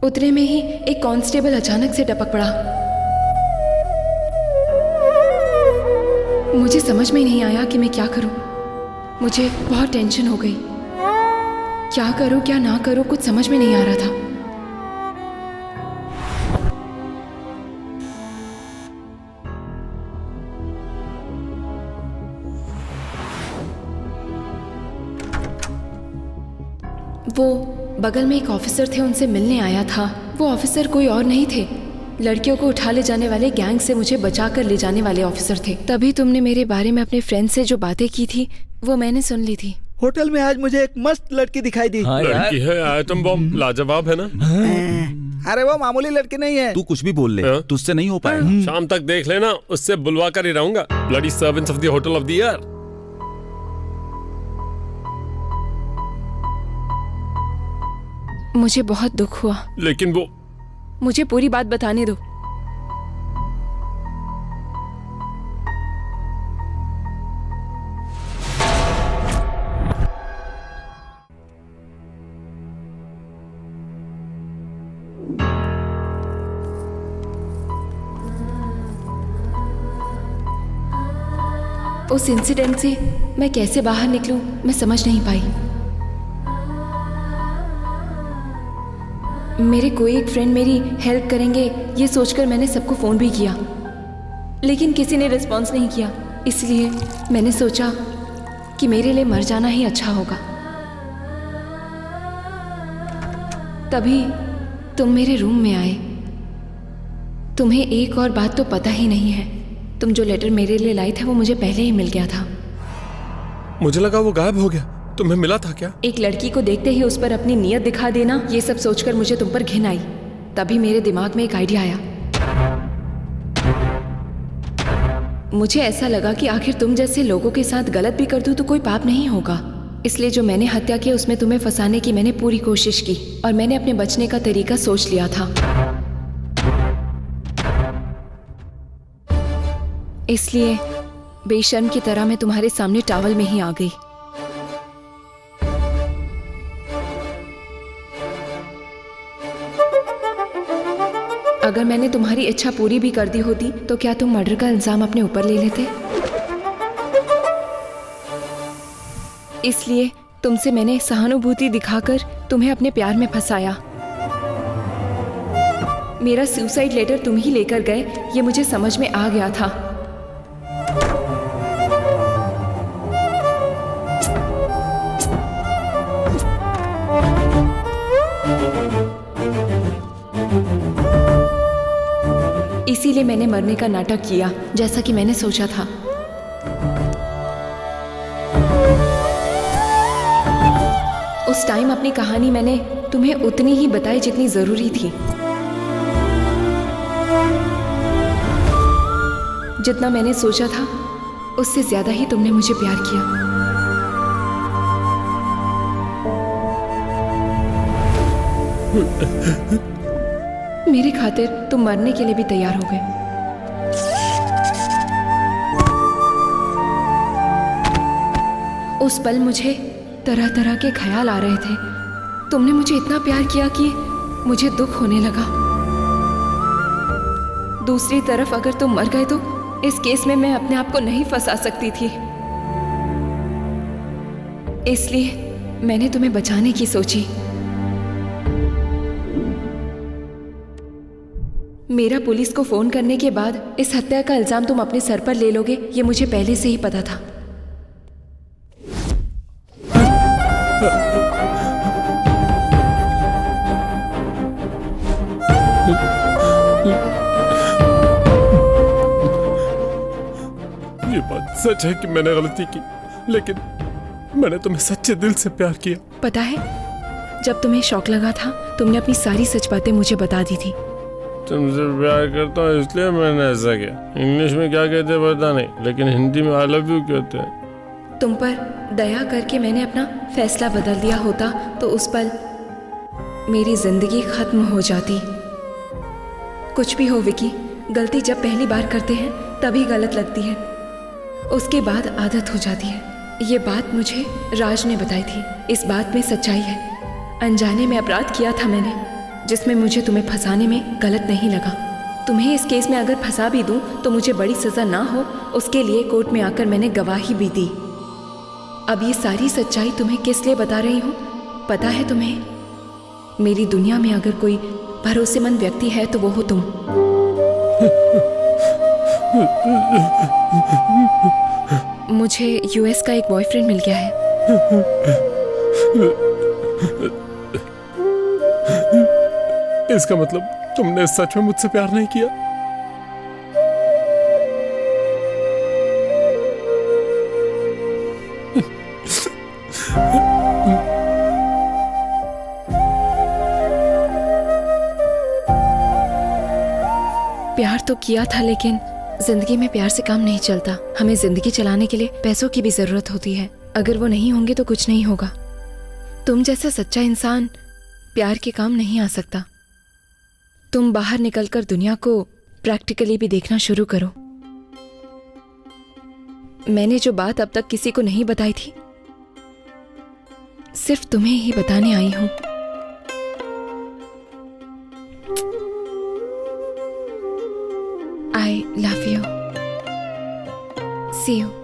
उतरे में ही एक कांस्टेबल अचानक से टपक पड़ा। मुझे समझ में नहीं आया कि मैं क्या करूं। मुझे बहुत टेंशन हो गई। क्या करूं क्या ना करूं कुछ समझ में नहीं आ रहा था। वो बगल में एक ऑफिसर थे, उनसे मिलने आया था। वो ऑफिसर कोई और नहीं थे, लड़कियों को उठा ले जाने वाले गैंग से मुझे बचा कर ले जाने वाले ऑफिसर थे। तभी तुमने मेरे बारे में अपने फ्रेंड से जो बातें की थी वो मैंने सुन ली थी।
होटल में आज मुझे एक मस्त लड़की दिखाई दी।
हाँ यार,
लड़की है आइटम बम, लाजवाब है ना।
अरे वो मामूली लड़की नहीं है।
तू कुछ भी बोल ले,
हाँ?
तुझसे नहीं हो पाएगा।
शाम तक देख लेना, उससे बुलवा कर ही रहूंगा। Bloody servants of the hotel of the year.
मुझे बहुत दुख हुआ,
लेकिन वो
मुझे पूरी बात बताने दो। उस इंसिडेंट से मैं कैसे बाहर निकलूं, मैं समझ नहीं पाई। मेरे कोई एक फ्रेंड मेरी हेल्प करेंगे ये सोचकर मैंने सबको फ़ोन भी किया, लेकिन किसी ने रिस्पॉन्स नहीं किया। इसलिए मैंने सोचा कि मेरे लिए मर जाना ही अच्छा होगा। तभी तुम मेरे रूम में आए। तुम्हें एक और बात तो पता ही नहीं है, तुम जो लेटर मेरे लिए लाई थे वो मुझे पहले ही मिल गया था।
मुझे लगा वो गायब हो गया। तुम्हें मिला था क्या?
एक लड़की को देखते ही उस पर अपनी नीयत दिखा देना, ये सब सोचकर मुझे तुम पर घिन आई। तभी मेरे दिमाग में एक आइडिया आया। मुझे ऐसा लगा कि आखिर तुम जैसे लोगों के साथ गलत भी कर दूं तो कोई पाप नहीं होगा। इसलिए जो मैंने हत्या की उसमें तुम्हें फंसाने की मैंने पूरी कोशिश की और मैंने अपने बचने का तरीका सोच लिया था। इसलिए बेशर्म की तरह मैं तुम्हारे सामने टॉवल में ही आ गई। अगर मैंने तुम्हारी इच्छा पूरी भी कर दी होती तो क्या तुम मर्डर का इल्जाम अपने ऊपर ले लेते? इसलिए तुमसे मैंने सहानुभूति दिखाकर तुम्हें अपने प्यार में फंसाया। मेरा सुसाइड लेटर तुम ही लेकर गए, ये मुझे समझ में आ गया था। इसीलिए मैंने मरने का नाटक किया, जैसा कि मैंने सोचा था। उस टाइम अपनी कहानी मैंने तुम्हें उतनी ही बताई जितनी जरूरी थी। जितना मैंने सोचा था उससे ज्यादा ही तुमने मुझे प्यार किया। मेरी खातिर तुम मरने के लिए भी तैयार हो गए। उस पल मुझे तरह तरह के ख्याल आ रहे थे। तुमने मुझे इतना प्यार किया कि मुझे दुख होने लगा। दूसरी तरफ अगर तुम मर गए तो इस केस में मैं अपने आप को नहीं फंसा सकती थी। इसलिए मैंने तुम्हें बचाने की सोची। मेरा पुलिस को फोन करने के बाद इस हत्या का इल्जाम तुम अपने सर पर ले लोगे, ये मुझे पहले से ही पता था।
ये बात सच है कि मैंने गलती की, लेकिन मैंने तुम्हें सच्चे दिल से प्यार किया।
पता है, जब तुम्हें शौक लगा था तुमने अपनी सारी सच बातें मुझे बता दी थी।
तुमसे प्यार करता हूँ इसलिए मैंने ऐसा किया। इंग्लिश में क्या कहते हैं पता नहीं, लेकिन हिंदी में आई लव यू कहते हैं।
तुम पर दया करके मैंने अपना फैसला बदल दिया होता तो उस पल मेरी जिंदगी खत्म हो जाती। कुछ भी हो विकी, गलती जब पहली बार करते हैं तभी गलत लगती है, उसके बाद आदत हो जाती है। ये बात मुझे राज ने बताई थी। इस बात में सच्चाई है। अनजाने में अपराध किया था मैंने, जिसमें मुझे तुम्हें फंसाने में गलत नहीं लगा। तुम्हें इस केस में अगर फंसा भी दूं तो मुझे बड़ी सजा ना हो, उसके लिए कोर्ट में आकर मैंने गवाही भी दी। अब ये सारी सच्चाई तुम्हें किस लिए बता रही हूँ पता है तुम्हें? मेरी दुनिया में अगर कोई भरोसेमंद व्यक्ति है तो वो हो तुम। मुझे यूएस का एक बॉयफ्रेंड मिल गया है।
इसका मतलब तुमने सच में मुझसे प्यार नहीं किया?
प्यार तो किया था, लेकिन जिंदगी में प्यार से काम नहीं चलता। हमें जिंदगी चलाने के लिए पैसों की भी जरूरत होती है। अगर वो नहीं होंगे तो कुछ नहीं होगा। तुम जैसा सच्चा इंसान प्यार के काम नहीं आ सकता। तुम बाहर निकलकर दुनिया को प्रैक्टिकली भी देखना शुरू करो। मैंने जो बात अब तक किसी को नहीं बताई थी, सिर्फ तुम्हें ही बताने आई हूं। I love you. See you.